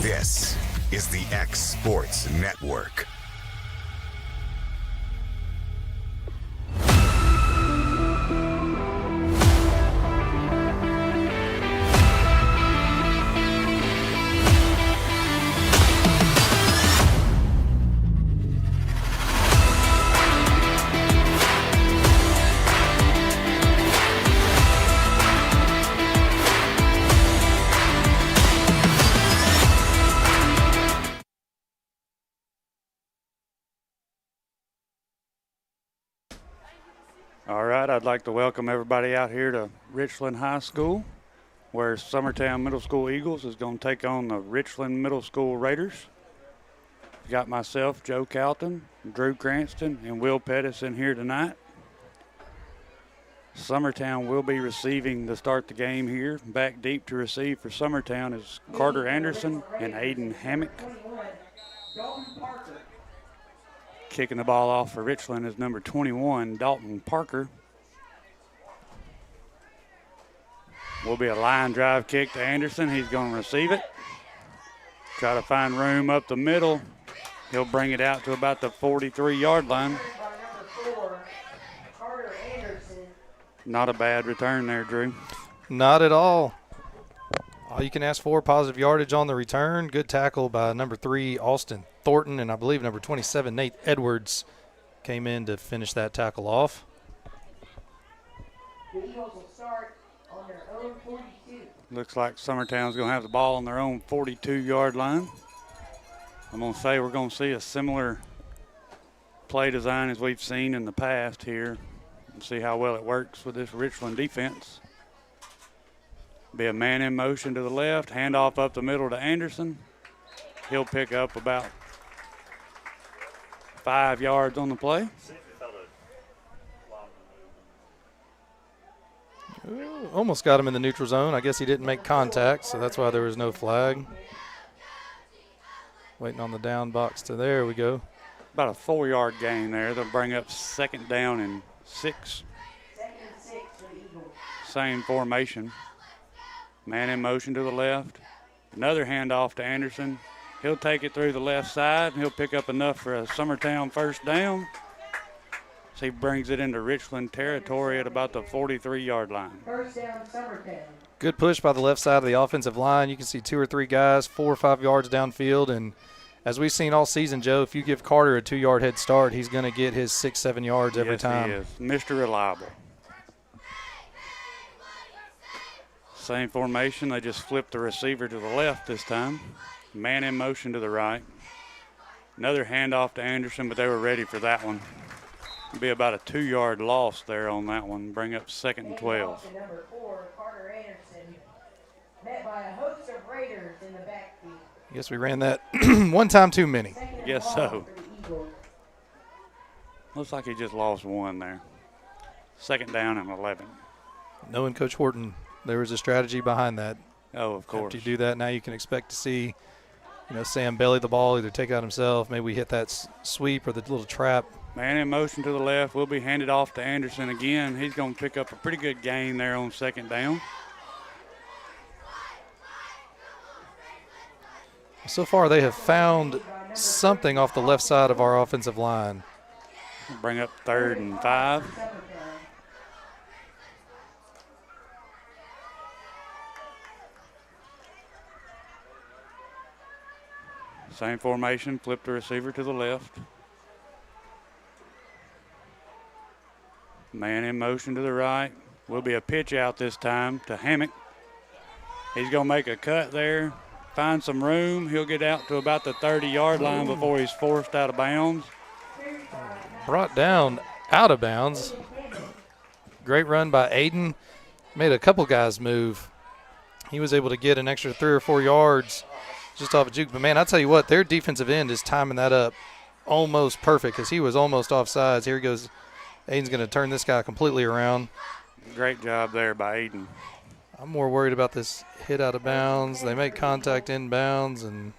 This is the X Sports Network. All right, I'd like to welcome everybody out here to Richland High School, where Summertown Middle School Eagles is going to take on the Richland Middle School Raiders. Got myself, Joe Calton, Drew Cranston, and Will Pettis in here tonight. Summertown will be receiving to start the game here. Back deep to receive for Summertown is Carter Anderson and Aiden Hammock. Kicking the ball off for Richland is number 21, Dalton Parker. Will be a line drive kick to Anderson. He's going to receive it. Try to find room up the middle. He'll bring it out to about the 43-yard line. Not a bad return there, Drew. Not at all. All you can ask for, positive yardage on the return. Good tackle by number 3, Austin Thornton, and I believe number 27, Nate Edwards, came in to finish that tackle off. The Eagles will start on their own 42. Looks like Summertown's going to have the ball on their own 42-yard line. I'm going to say we're going to see a similar play design as we've seen in the past here and see how well it works with this Richland defense. Be a man in motion to the left, handoff up the middle to Anderson. He'll pick up about 5 yards on the play. Ooh, almost got him in the neutral zone. I guess he didn't make contact, so that's why there was no flag. Waiting on the down box to there we go. About a 4-yard gain there. They'll bring up 2nd down and 6. 2nd and 6 for the Eagles. Same formation. Man in motion to the left. Another handoff to Anderson. He'll take it through the left side, and he'll pick up enough for a Summertown first down. So he brings it into Richland territory at about the 43-yard line. First down, Summertown. Good push by the left side of the offensive line. You can see 2 or 3 guys 4 or 5 yards downfield. And as we've seen all season, Joe, if you give Carter a 2-yard head start, he's going to get his 6-7 yards every time. Yes, he is. Mr. Reliable. Same formation. They just flipped the receiver to the left this time. Man in motion to the right. Another handoff to Anderson, but they were ready for that one. It'll be about a 2-yard loss there on that one. Bring up 2nd and 12. Number 4, Carter Anderson, met by a host of Raiders in the backfield. I guess we ran that one time too many. Guess so. Looks like he just lost one there. 2nd down and 11. Knowing Coach Horton, there was a strategy behind that. Oh, of course. After you do that, now you can expect to see, Sam belly the ball, either take out himself, maybe we hit that sweep or the little trap. Man in motion to the left will be handed off to Anderson again. He's going to pick up a pretty good gain there on 2nd down. So far, they have found something off the left side of our offensive line. Bring up 3rd and 5. Same formation, flip the receiver to the left. Man in motion to the right. Will be a pitch out this time to Hammock. He's going to make a cut there, find some room. He'll get out to about the 30-yard line before he's forced out of bounds. Brought down out of bounds. Great run by Aiden. Made a couple guys move. He was able to get an extra 3 or 4 yards just off a juke. But, man, I tell you what, their defensive end is timing that up almost perfect because he was almost offsides. Here he goes. Aiden's going to turn this guy completely around. Great job there by Aiden. I'm more worried about this hit out of bounds. They make contact inbounds, and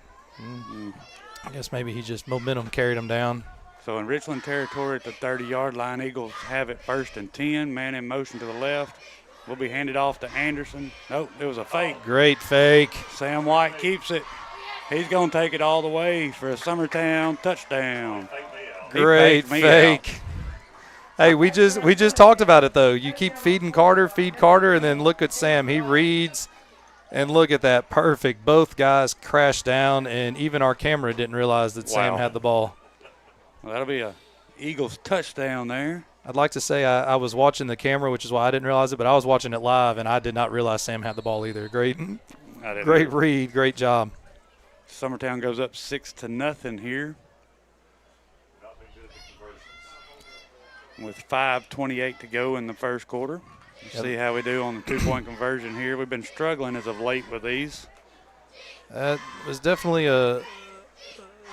I guess maybe he just momentum carried him down. So in Richland territory at the 30-yard line, Eagles have it 1st and 10. Man in motion to the left. Will be handed off to Anderson. Nope, it was a fake. Great fake. Sam White keeps it. He's going to take it all the way for a Summertown touchdown. Great fake. Hey, we just talked about it, though. You keep feed Carter, and then look at Sam. He reads, and look at that. Perfect. Both guys crashed down, and even our camera didn't realize that Sam had the ball. Well, that'll be a Eagles touchdown there. I'd like to say I was watching the camera, which is why I didn't realize it, but I was watching it live, and I did not realize Sam had the ball either. Great read. Great job. Summertown goes up 6-0 here. With 5:28 to go in the first quarter. See how we do on the two-point conversion here. We've been struggling as of late with these. That was definitely a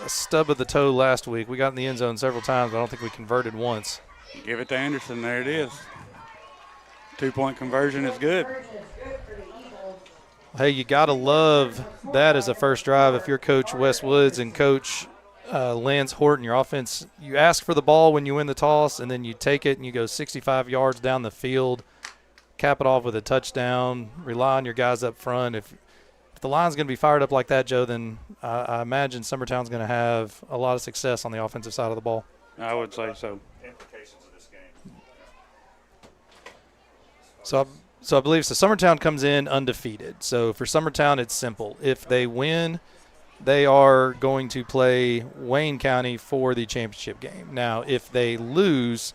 stub of the toe last week. We got in the end zone several times, but I don't think we converted once. Give it to Anderson. There it is. Two-point conversion is good. Hey, you got to love that as a first drive. If you're Coach Wes Woods and Coach Lance Horton, your offense, you ask for the ball when you win the toss, and then you take it and you go 65 yards down the field, cap it off with a touchdown, rely on your guys up front. If the line's going to be fired up like that, Joe, then I imagine Summertown's going to have a lot of success on the offensive side of the ball. I would say so. Implications of this game. So I believe Summertown comes in undefeated. So for Summertown, it's simple. If they win, they are going to play Wayne County for the championship game. Now, if they lose,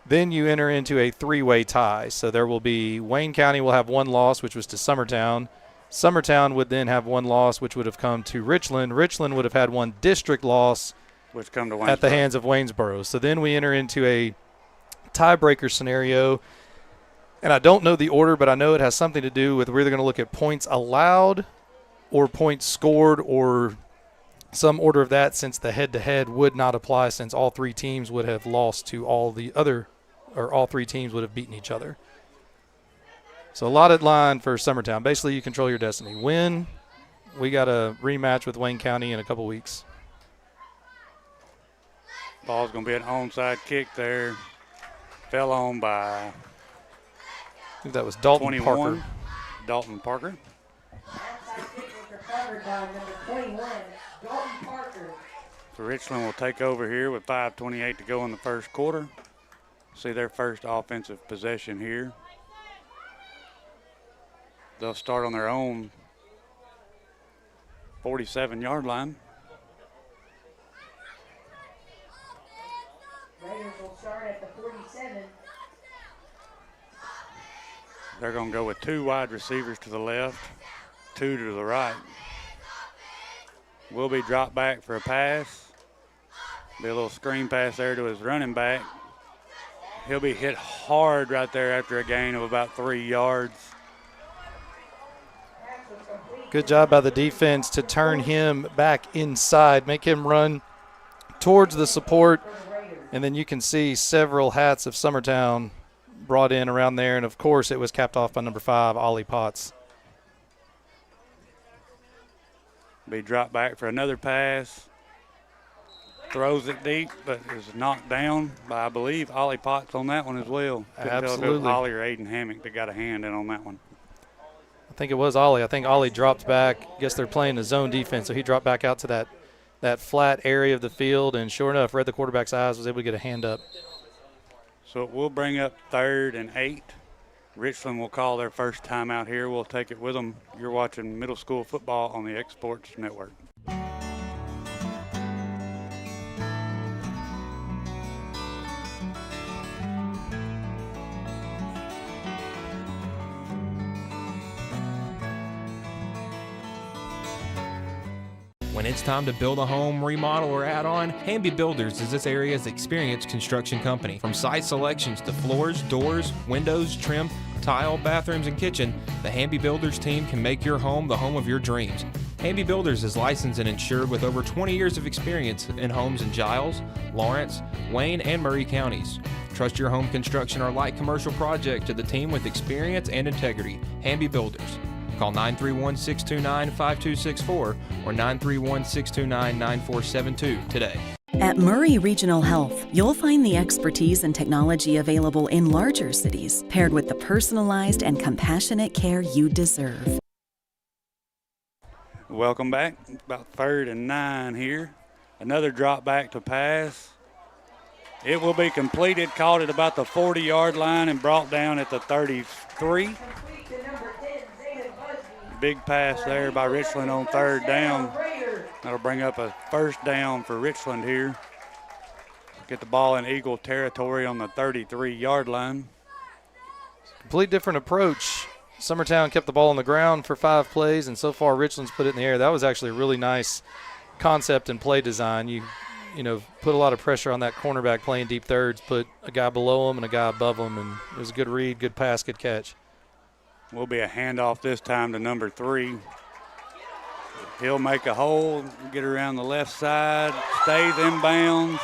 then you enter into a three-way tie. So there will be Wayne County will have one loss, which was to Summertown. Summertown would then have one loss, which would have come to Richland. Richland would have had one district loss which come to at the hands of Waynesboro. So then we enter into a tiebreaker scenario. And I don't know the order, but I know it has something to do with we're either going to look at points allowed or points scored or some order of that, since the head-to-head would not apply since all three teams would have lost to all three teams would have beaten each other. So a lot line for Summertown. Basically, you control your destiny. Win, we got a rematch with Wayne County in a couple weeks. Ball's going to be an onside kick there. Fell on by – I think that was Dalton 21, Parker. Dalton Parker. Outside kick was recovered by number 21, Dalton Parker. So Richland will take over here with 5:28 to go in the first quarter. See their first offensive possession here. They'll start on their own 47-yard line. Raiders will start at the 47. They're going to go with two wide receivers to the left, two to the right. Will be dropped back for a pass. Be a little screen pass there to his running back. He'll be hit hard right there after a gain of about 3 yards. Good job by the defense to turn him back inside, make him run towards the support, and then you can see several hats of Summertown brought in around there, and of course it was capped off by number 5, Ollie Potts. Be dropped back for another pass. Throws it deep, but is knocked down by, I believe, Ollie Potts on that one as well. Couldn't tell if it Absolutely. was Ollie or Aiden Hammock that got a hand in on that one. I think it was Ollie. I think Ollie dropped back. Guess they're playing the zone defense, so he dropped back out to that flat area of the field, and sure enough, read the quarterback's eyes, was able to get a hand up. So it will bring up 3rd and 8. Richland will call their first timeout here. We'll take it with them. You're watching middle school football on the X Sports Network. When it's time to build a home, remodel, or add on, Hamby Builders is this area's experienced construction company. From site selections to floors, doors, windows, trim, tile, bathrooms, and kitchen, the Hamby Builders team can make your home the home of your dreams. Hamby Builders is licensed and insured with over 20 years of experience in homes in Giles, Lawrence, Wayne, and Murray counties. Trust your home construction or light commercial project to the team with experience and integrity. Hamby Builders. Call 931-629-5264 or 931-629-9472 today. At Murray Regional Health, you'll find the expertise and technology available in larger cities, paired with the personalized and compassionate care you deserve. Welcome back. About 3rd and 9 here. Another drop back to pass. It will be completed, caught at about the 40-yard line and brought down at the 33. Complete to number 10, Zayden Busby. Big pass there by Richland on 3rd down. That'll bring up a 1st down for Richland here. Get the ball in Eagle territory on the 33-yard line. Complete different approach. Summertown kept the ball on the ground for 5 plays, and so far Richland's put it in the air. That was actually a really nice concept and play design. You put a lot of pressure on that cornerback playing deep thirds, put a guy below him and a guy above him, and it was a good read, good pass, good catch. Will be a handoff this time to number 3. He'll make a hole, get around the left side, stays inbounds.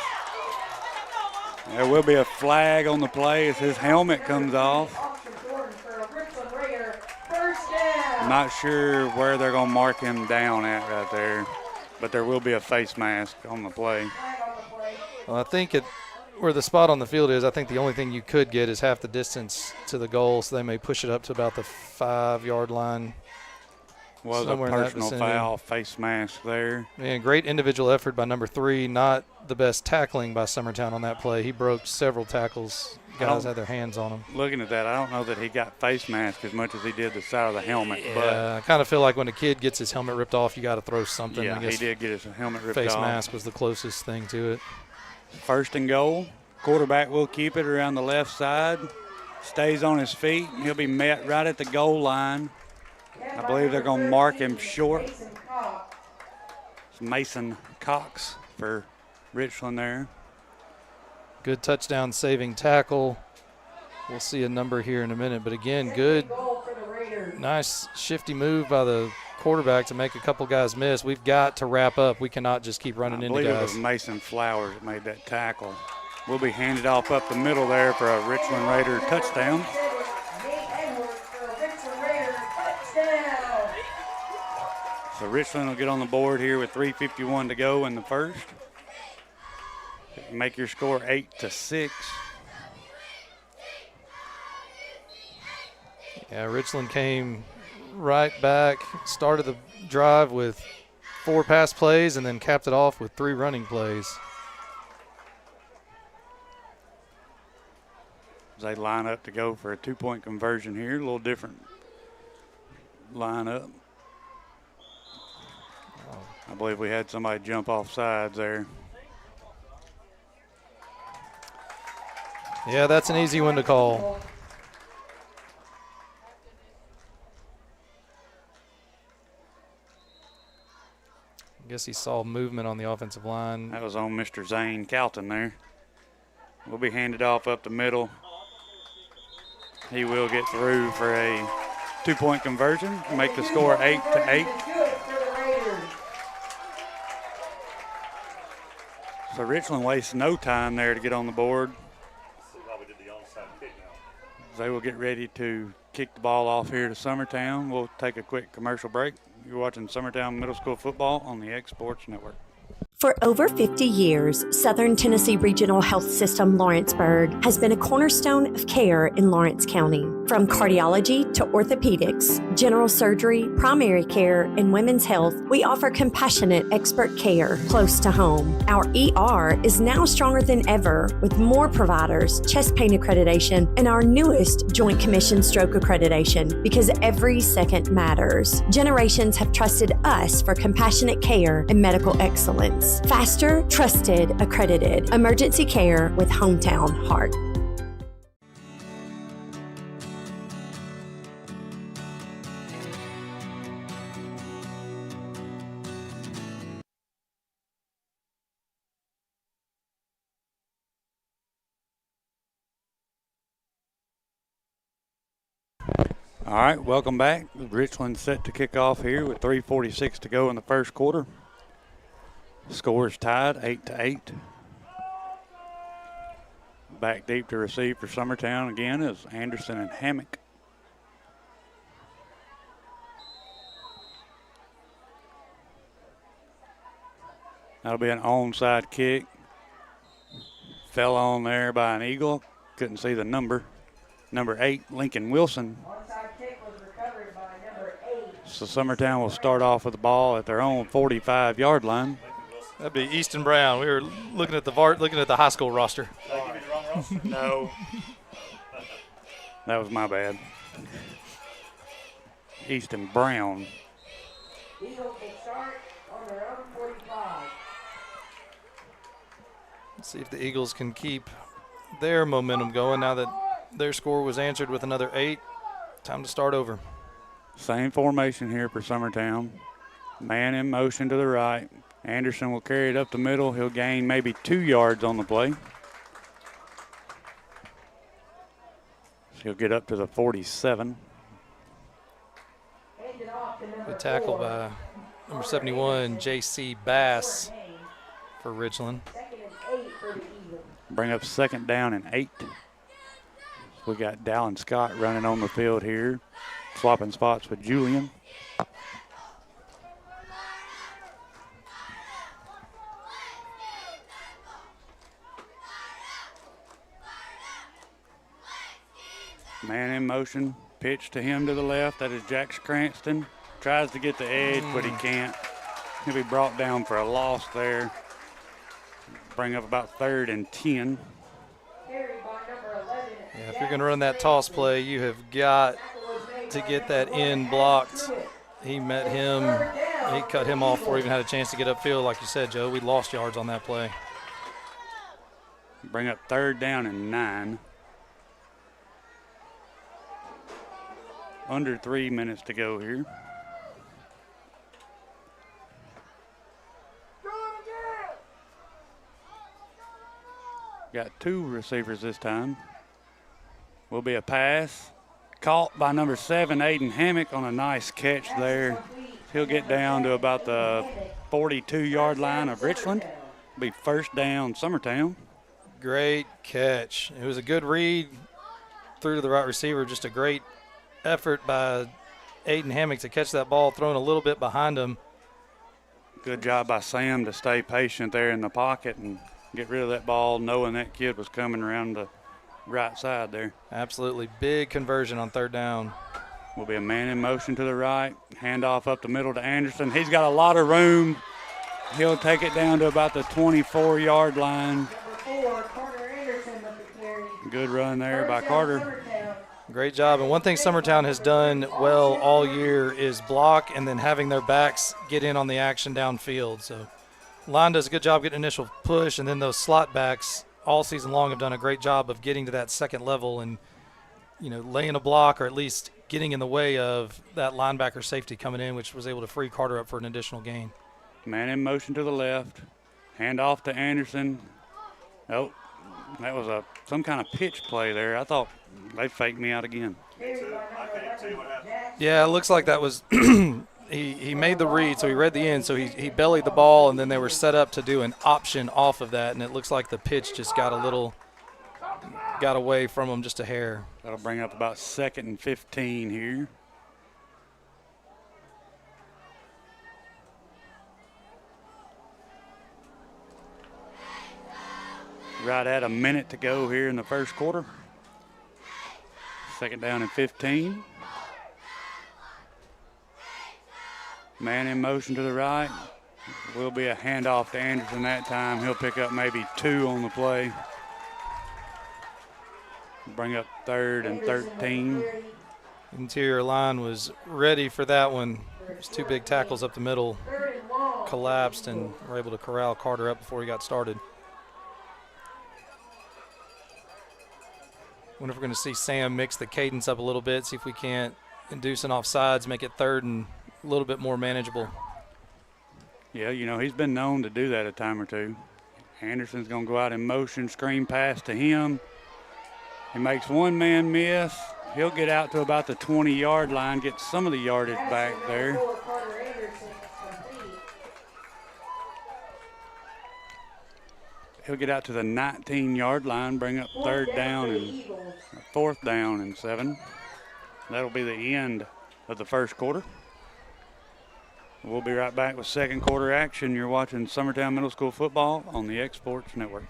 There will be a flag on the play as his helmet comes off. I'm not sure where they're going to mark him down at right there, but there will be a face mask on the play. Well, I think where the spot on the field is, I think the only thing you could get is half the distance to the goal, so they may push it up to about the 5-yard line. Was a personal foul, face mask there. Man, great individual effort by number 3. Not the best tackling by Summertown on that play. He broke several tackles. Guys had their hands on him. Looking at that, I don't know that he got face mask as much as he did the side of the helmet. Yeah, but I kind of feel like when a kid gets his helmet ripped off, you got to throw something. Yeah, I guess he did get his helmet ripped face off. mask was the closest thing to it. 1st and goal. Quarterback will keep it around the left side. Stays on his feet. He'll be met right at the goal line. I believe they're going to mark him short. It's Mason Cox for Richland there. Good touchdown saving tackle. We'll see a number here in a minute, but again, good, nice shifty move by the quarterback to make a couple guys miss. We've got to wrap up. We cannot just keep running into guys. I believe it was Mason Flowers that made that tackle. Will be handed off up the middle there for a Richland Raider touchdown. So Richland will get on the board here with 3:51 to go in the first. Make your score 8-6. Yeah, Richland came right back, started the drive with 4 pass plays, and then capped it off with 3 running plays. As they line up to go for a 2-point conversion here, a little different lineup. I believe we had somebody jump off sides there. Yeah, that's an easy one to call. I guess he saw movement on the offensive line. That was on Mr. Zane Calton there. Will be handed off up the middle. He will get through for a 2-point conversion, make the score 8-8. So Richland wastes no time there to get on the board. They will get ready to kick the ball off here to Summertown. We'll take a quick commercial break. You're watching Summertown Middle School football on the X Sports Network. For over 50 years, Southern Tennessee Regional Health System Lawrenceburg has been a cornerstone of care in Lawrence County. From cardiology to orthopedics, general surgery, primary care, and women's health, we offer compassionate expert care close to home. Our ER is now stronger than ever with more providers, chest pain accreditation, and our newest Joint Commission stroke accreditation because every second matters. Generations have trusted us for compassionate care and medical excellence. Faster, trusted, accredited. Emergency care with Hometown Heart. All right, welcome back. Richland set to kick off here with 3:46 to go in the first quarter. Score is tied 8-8. Back deep to receive for Summertown again is Anderson and Hammock. That'll be an onside kick. Fell on there by an Eagle. Couldn't see the number. Number 8, Lincoln Wilson. Onside kick was recovered by number 8. So Summertown will start off with the ball at their own 45-yard line. That'd be Easton Brown. We were looking at the high school roster. No. That was my bad. Easton Brown. Eagles will start on their own 45. Let's see if the Eagles can keep their momentum going now that their score was answered with another 8. Time to start over. Same formation here for Summertown. Man in motion to the right. Anderson will carry it up the middle. He'll gain maybe 2 yards on the play. So he'll get up to the 47. Good tackle by number 71, J.C. Bass for Richland. Bring up 2nd down and 8. We got Dallin Scott running on the field here, swapping spots with Julian. Man in motion, pitch to him to the left. That is Jack Cranston. Tries to get the edge, but he can't. He'll be brought down for a loss there. Bring up about 3rd and 10. Yeah, if you're going to run that toss play, you have got to get that end blocked. He met him. He cut him off before he even had a chance to get upfield. Like you said, Joe, we lost yards on that play. Bring up 3rd down and 9. Under 3 minutes to go here. Got 2 receivers this time. Will be a pass. Caught by number 7, Aiden Hammock, on a nice catch there. He'll get down to about the 42-yard line of Richland. Be 1st down, Summertown. Great catch. It was a good read through to the right receiver. Just a great effort by Aiden Hammock to catch that ball, thrown a little bit behind him. Good job by Sam to stay patient there in the pocket and get rid of that ball, knowing that kid was coming around the right side there. Absolutely. Big conversion on 3rd down. Will be a man in motion to the right. Handoff up the middle to Anderson. He's got a lot of room. He'll take it down to about the 24-yard line. Good run there by Carter. Great job. And one thing Summertown has done well all year is block and then having their backs get in on the action downfield. So line does a good job getting initial push, and then those slot backs all season long have done a great job of getting to that 2nd level and, you know, laying a block or at least getting in the way of that linebacker safety coming in, which was able to free Carter up for an additional gain. Man in motion to the left. Hand off to Anderson. Oh, that was some kind of pitch play there. I thought they faked me out again. Yeah, it looks like that was he made the read, so he read the end, so he bellied the ball, and then they were set up to do an option off of that, and it looks like the pitch just got away from him just a hair. That'll bring up about 2nd and 15 here. Right at a minute to go here in the 1st quarter. 2nd down and 15. Man in motion to the right. Will be a handoff to Anderson that time. He'll pick up maybe 2 on the play. Bring up 3rd and 13. Interior line was ready for that one. There's 2 big tackles up the middle. Collapsed and were able to corral Carter up before he got started. Wonder if we're going to see Sam mix the cadence up a little bit, see if we can't induce an offsides, make it 3rd and a little bit more manageable. Yeah, you know, he's been known to do that a time or 2. Anderson's going to go out in motion, screen pass to him. He makes 1 man miss. He'll get out to about the 20-yard line, get some of the yardage back there. He'll get out to the 19-yard line, bring up 3rd down and 4th down and 7. That'll be the end of the 1st quarter. We'll be right back with 2nd quarter action. You're watching Summertown Middle School football on the X Sports Network.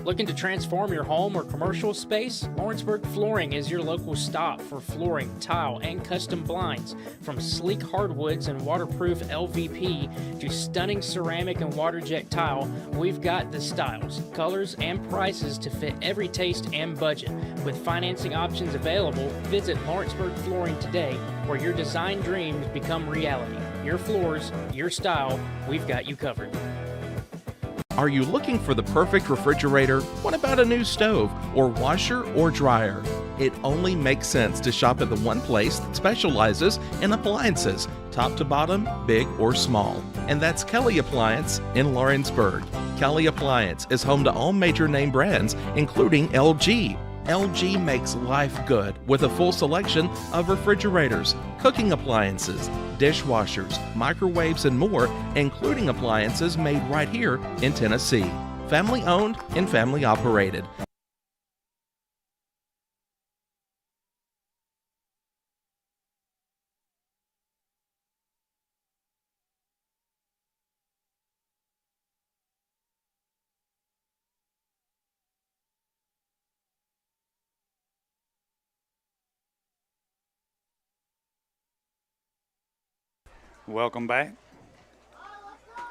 Looking to transform your home or commercial space? Lawrenceburg Flooring is your local stop for flooring, tile, and custom blinds. From sleek hardwoods and waterproof LVP to stunning ceramic and water jet tile, we've got the styles, colors, and prices to fit every taste and budget. With financing options available, visit Lawrenceburg Flooring today, where your design dreams become reality. Your floors, your style, we've got you covered. Are you looking for the perfect refrigerator? What about a new stove or washer or dryer? It only makes sense to shop at the one place that specializes in appliances, top to bottom, big or small. And that's Kelly Appliance in Lawrenceburg. Kelly Appliance is home to all major name brands, including LG. LG makes life good with a full selection of refrigerators, cooking appliances, dishwashers, microwaves, and more, including appliances made right here in Tennessee. Family owned and family operated. Welcome back.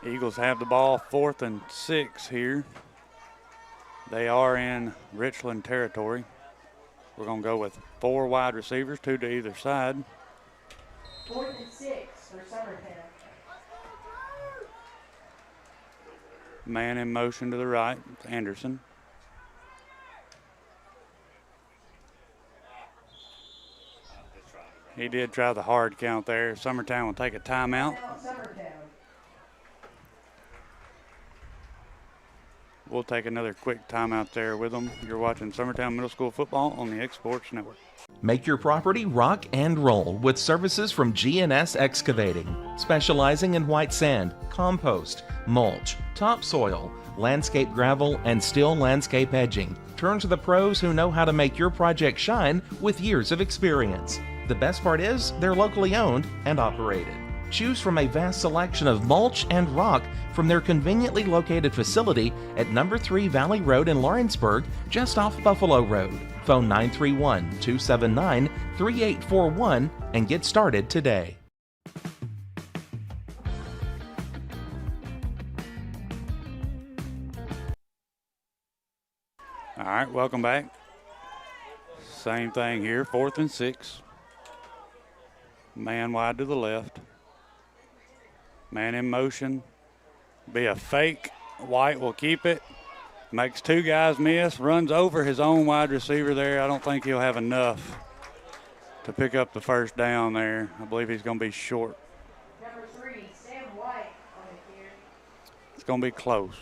Eagles have the ball 4th and 6 here. They are in Richland territory. We're going to go with 4 wide receivers, 2 to either side. 4th and 6 for Summertown. Man in motion to the right, Anderson. He did try the hard count there. Summertown will take a timeout. We'll take another quick timeout there with them. You're watching Summertown Middle School football on the X Sports Network. Make your property rock and roll with services from G&S Excavating, specializing in white sand, compost, mulch, topsoil, landscape gravel, and steel landscape edging. Turn to the pros who know how to make your project shine with years of experience. The best part is they're locally owned and operated. Choose from a vast selection of mulch and rock from their conveniently located facility at number 3 Valley Road in Lawrenceburg, just off Buffalo Road. Phone 931-279-3841 and get started today. All right, welcome back. Same thing here, 4th and 6. Man wide to the left. Man in motion. Be a fake. White will keep it. Makes 2 guys miss. Runs over his own wide receiver there. I don't think he'll have enough to pick up the first down there. I believe he's going to be short. Number 3, Sam White on the carry. It's going to be close.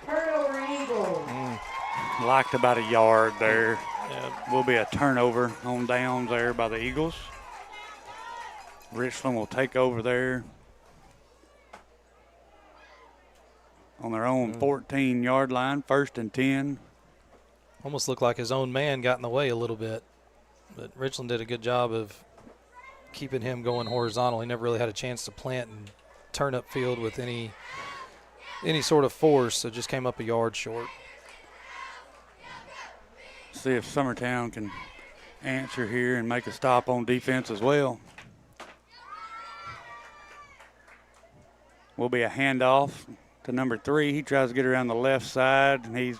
Turnover Eagles. Locked about a yard there. Yeah. Will be a turnover on downs there by the Eagles. Richland will take over there on their own 14-yard line, 1st and 10. Almost looked like his own man got in the way a little bit, but Richland did a good job of keeping him going horizontal. He never really had a chance to plant and turn upfield with any sort of force, so just came up a yard short. See if Summertown can answer here and make a stop on defense as well. Will be a handoff to number 3. He tries to get around the left side, and he's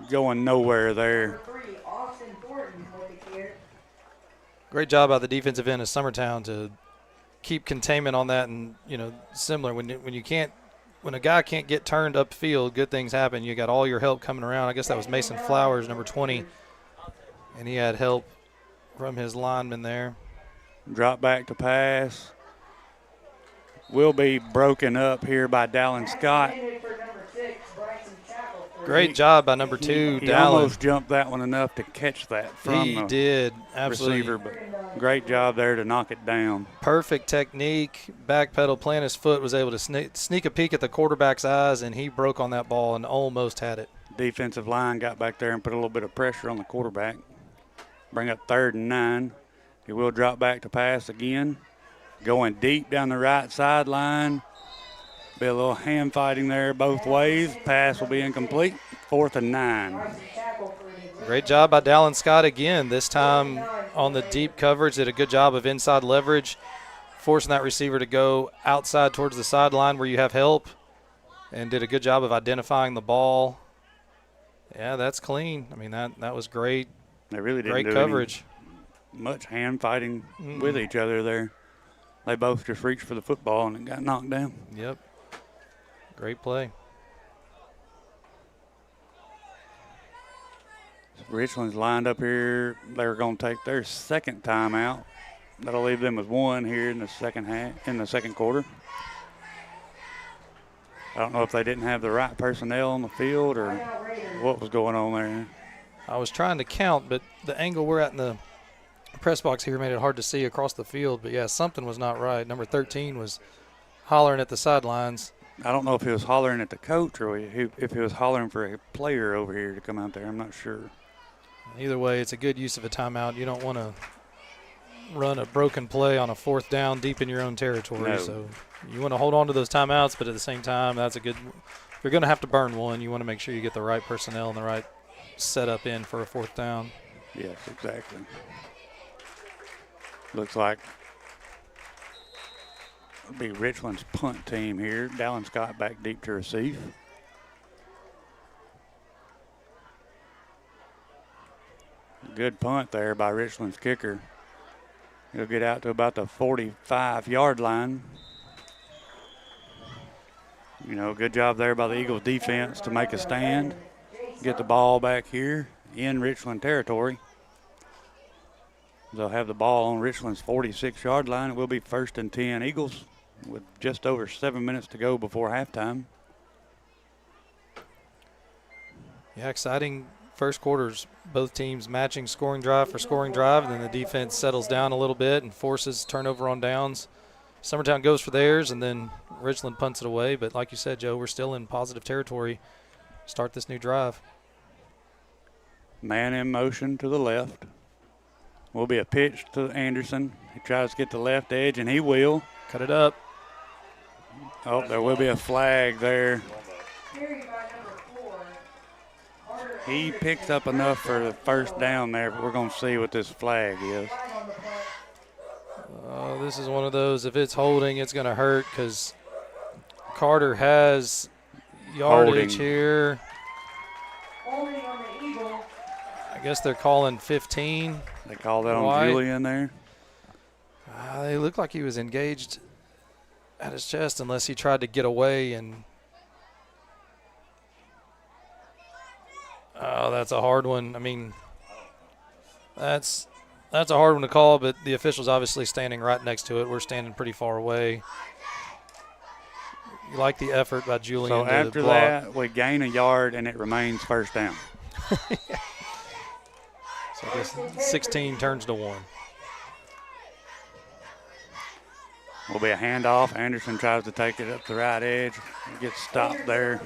going nowhere there. Great job by the defensive end of Summertown to keep containment on that, and similar when a guy can't get turned upfield, good things happen. You got all your help coming around. I guess that was Mason Flowers, number 20, and he had help from his lineman there. Drop back to pass. Will be broken up here by Dallin Scott. Great job by number 2, He Dallin. almost jumped that one enough to catch that from He the did, absolutely. receiver, but great job there to knock it down. Perfect technique, back pedal, plant his foot, was able to sneak a peek at the quarterback's eyes, and he broke on that ball and almost had it. Defensive line got back there and put a little bit of pressure on the quarterback. Bring up 3rd and 9. He will drop back to pass again. Going deep down the right sideline. Be a little hand fighting there both ways. Pass will be incomplete. 4th and 9. Great job by Dallin Scott again. This time on the deep coverage, did a good job of inside leverage, forcing that receiver to go outside towards the sideline where you have help, and did a good job of identifying the ball. Yeah, that's clean. I mean, that was great. They really didn't great do coverage. Much hand fighting with each other there. They both just reached for the football and it got knocked down. Yep. Great play. Richland's lined up here. They're going to take their second timeout. That'll leave them with 1 here in the second quarter. I don't know if they didn't have the right personnel on the field or what was going on there. I was trying to count, but the angle we're at in the press box here made it hard to see across the field. But, yeah, something was not right. Number 13 was hollering at the sidelines. I don't know if he was hollering at the coach or if he was hollering for a player over here to come out there. I'm not sure. Either way, it's a good use of a timeout. You don't want to run a broken play on a 4th down deep in your own territory. No. So you want to hold on to those timeouts, but at the same time, that's a good – if you're going to have to burn one, you want to make sure you get the right personnel and the right setup in for a 4th down. Yes, exactly. Looks like it'll be Richland's punt team here. Dallin Scott back deep to receive. Good punt there by Richland's kicker. He'll get out to about the 45-yard line. You know, good job there by the Eagles defense to make a stand. Get the ball back here in Richland territory. They'll have the ball on Richland's 46-yard line. It will be 1st and 10 Eagles with just over 7 minutes to go before halftime. Yeah, exciting first quarters. Both teams matching scoring drive for scoring drive, and then the defense settles down a little bit and forces turnover on downs. Summertown goes for theirs, and then Richland punts it away. But like you said, Joe, we're still in positive territory. Start this new drive. Man in motion to the left. Will be a pitch to Anderson. He tries to get the left edge, and he will. Cut it up. Oh, there will be a flag there. He picks up enough for the 1st down there, but we're going to see what this flag is. This is one of those, if it's holding, it's going to hurt because Carter has yardage here. I guess they're calling 15. They call that on Julian there. They look like he was engaged at his chest unless he tried to get away. And oh, that's a hard one. I mean, that's a hard one to call, but the official's obviously standing right next to it. We're standing pretty far away. You like the effort by Julian. So after that, we gain a yard, and it remains 1st down. So I guess 16 turns to 1. Will be a handoff. Anderson tries to take it up the right edge. Gets stopped there.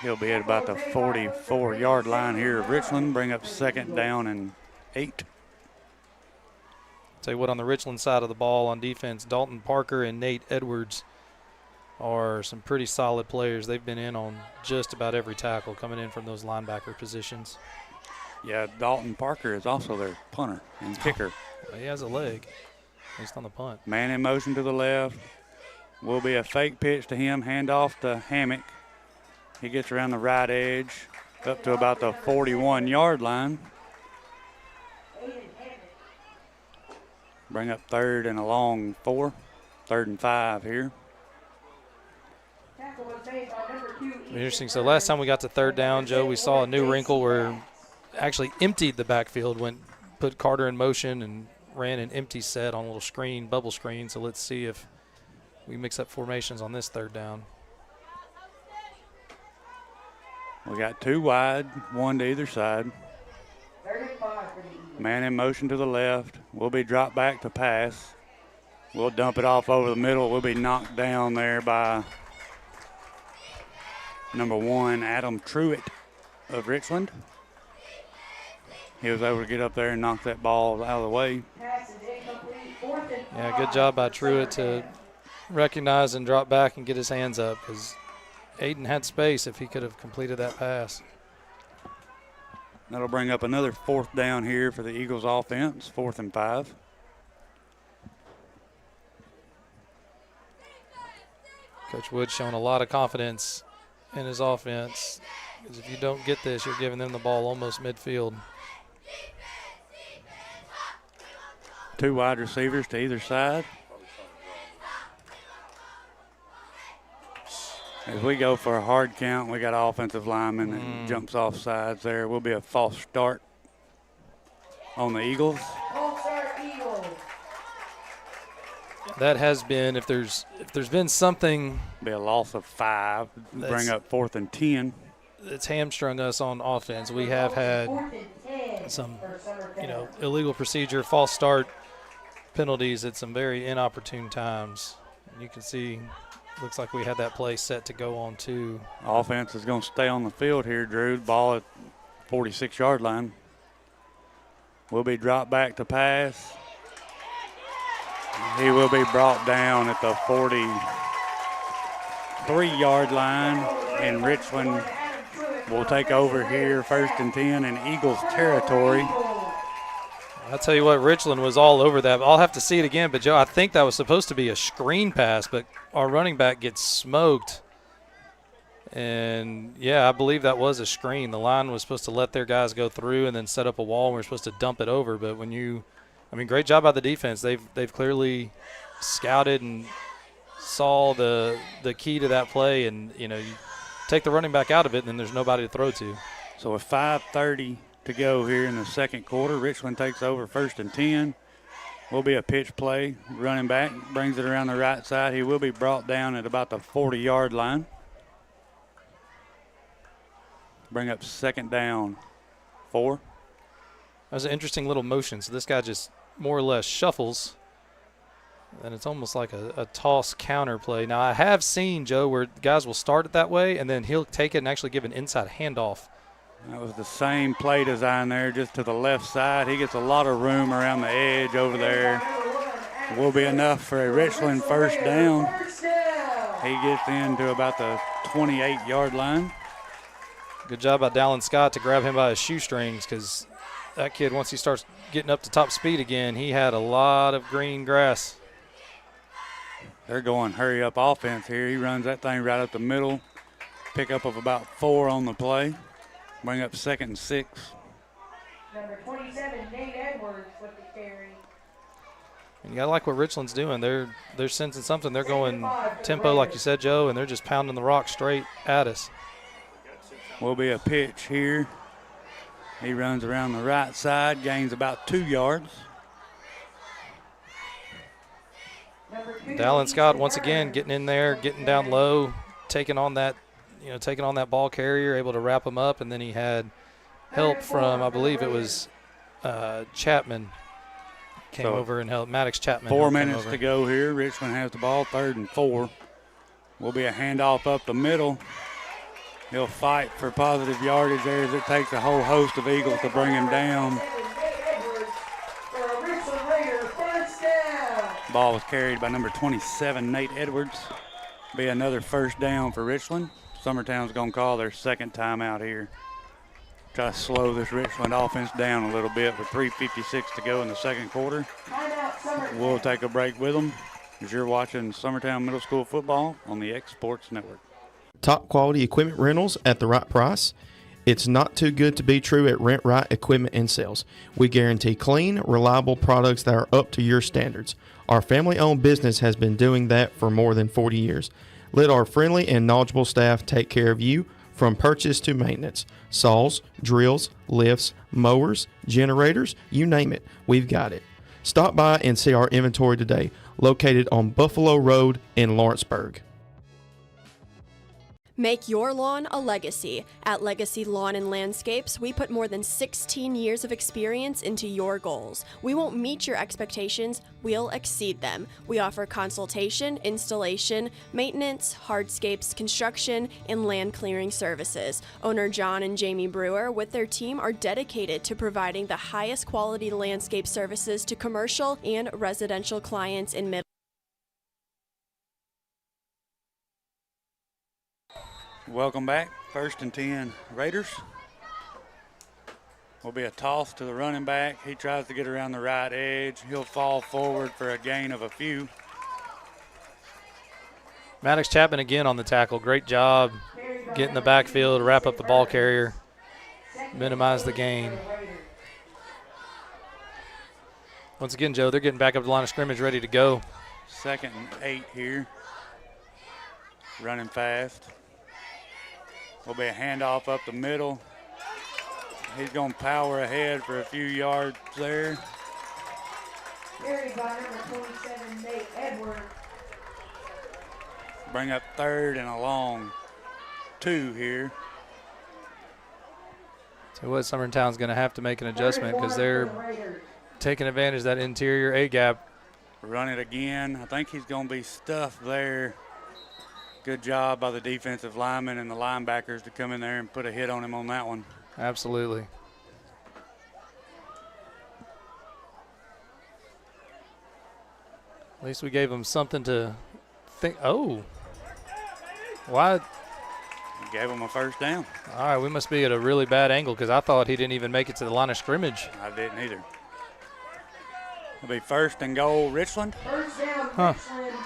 He'll be at about the 44-yard line here of Richland. Bring up 2nd down and 8. Tell you what, on the Richland side of the ball on defense, Dalton Parker and Nate Edwards are some pretty solid players. They've been in on just about every tackle coming in from those linebacker positions. Yeah, Dalton Parker is also their punter and kicker. He has a leg, at least on the punt. Man in motion to the left. Will be a fake pitch to him. Handoff to Hammock. He gets around the right edge up to about the 41-yard line. Bring up 3rd and a long 4. 3rd and 5 here. Interesting. So last time we got to 3rd down, Joe, we saw a new wrinkle where actually emptied the backfield, put Carter in motion and ran an empty set on a little screen, bubble screen. So let's see if we mix up formations on this 3rd down. We got 2 wide, 1 to either side. Man in motion to the left. Will be dropped back to pass. We'll dump it off over the middle. We'll be knocked down there by number 1, Adam Truitt of Richland. He was able to get up there and knock that ball out of the way. Yeah, good job by Truitt to recognize and drop back and get his hands up, because Aiden had space if he could have completed that pass. That'll bring up another 4th down here for the Eagles offense, 4th and 5. Coach Wood showing a lot of confidence in his offense, because if you don't get this, you're giving them the ball almost midfield. 2 wide receivers to either side. As we go for a hard count, we got an offensive lineman that jumps off sides there. Will be a false start on the Eagles. That has been, if there's been something, be a loss of 5. Bring up 4th and 10. It's hamstrung us on offense. We have had some, illegal procedure, false start penalties at some very inopportune times. And you can see, looks like we had that play set to go on too. Offense is going to stay on the field here, Drew. Ball at 46-yard line. Will be dropped back to pass. He will be brought down at the 43-yard line, and Richland will take over here, 1st and 10 in Eagles territory. I'll tell you what, Richland was all over that. I'll have to see it again, but Joe, I think that was supposed to be a screen pass, but our running back gets smoked. And, yeah, I believe that was a screen. The line was supposed to let their guys go through and then set up a wall, and we're supposed to dump it over. But when you – great job by the defense. They've clearly scouted and saw the key to that play, and, you take the running back out of it, and then there's nobody to throw to. So with 5:30 to go here in the second quarter, Richland takes over 1st and 10. Will be a pitch play. Running back brings it around the right side. He will be brought down at about the 40-yard line. Bring up 2nd down, 4. That was an interesting little motion. So this guy just more or less shuffles, and it's almost like a toss counter play. Now, I have seen, Joe, where guys will start it that way, and then he'll take it and actually give an inside handoff. That was the same play design there, just to the left side. He gets a lot of room around the edge over there. Will be enough for a Richland 1st down. He gets into about the 28-yard line. Good job by Dallin Scott to grab him by his shoestrings, because that kid, once he starts getting up to top speed again, he had a lot of green grass. They're going hurry-up offense here. He runs that thing right up the middle. Pickup of about 4 on the play. Bring up 2nd and 6. Number 27, Nate Edwards with the carry. And you got to like what Richland's doing. They're sensing something. They're going tempo, like you said, Joe, and they're just pounding the rock straight at us. Will be a pitch here. He runs around the right side, gains about 2 yards. Dallin Scott once again getting in there, getting down low, taking on that ball carrier, able to wrap him up, and then he had help from, I believe it was Chapman came over and helped. Maddox Chapman. 4 minutes to go here. Richland has the ball, 3rd and 4. Will be a handoff up the middle. He'll fight for positive yardage there as it takes a whole host of Eagles to bring him down. Ball was carried by number 27, Nate Edwards. Be another 1st down for Richland. Summertown's going to call their 2nd timeout here. Try to slow this Richland offense down a little bit with 3:56 to go in the second quarter. We'll take a break with them as you're watching Summertown Middle School football on the X Sports Network. Top quality equipment rentals at the right price. It's not too good to be true at Rent Right Equipment and Sales. We guarantee clean, reliable products that are up to your standards. Our family-owned business has been doing that for more than 40 years. Let our friendly and knowledgeable staff take care of you from purchase to maintenance. Saws, drills, lifts, mowers, generators, you name it, we've got it. Stop by and see our inventory today, located on Buffalo Road in Lawrenceburg. Make your lawn a legacy. At Legacy Lawn and Landscapes, we put more than 16 years of experience into your goals. We won't meet your expectations, we'll exceed them. We offer consultation, installation, maintenance, hardscapes, construction, and land clearing services. Owner John and Jamie Brewer with their team are dedicated to providing the highest quality landscape services to commercial and residential clients in Middle. Welcome back. 1st and 10 Raiders. Will be a toss to the running back. He tries to get around the right edge. He'll fall forward for a gain of a few. Maddox Chapman again on the tackle. Great job getting the backfield, wrap up the ball carrier, minimize the gain. Once again, Joe, they're getting back up the line of scrimmage, ready to go. 2nd and 8 here. Running fast. Will be a handoff up the middle. He's going to power ahead for a few yards there. Carried by number 27, Nate Edwards. Bring up 3rd and a long 2 here. So what, Summertown's going to have to make an adjustment because they're taking advantage of that interior A-gap. Run it again. I think he's going to be stuffed there. Good job by the defensive linemen and the linebackers to come in there and put a hit on him on that one. Absolutely. At least we gave him something to think. Oh. Why? We gave him a 1st down. All right, we must be at a really bad angle because I thought he didn't even make it to the line of scrimmage. I didn't either. It'll be 1st and goal, Richland. 1st down, Huh. Richland.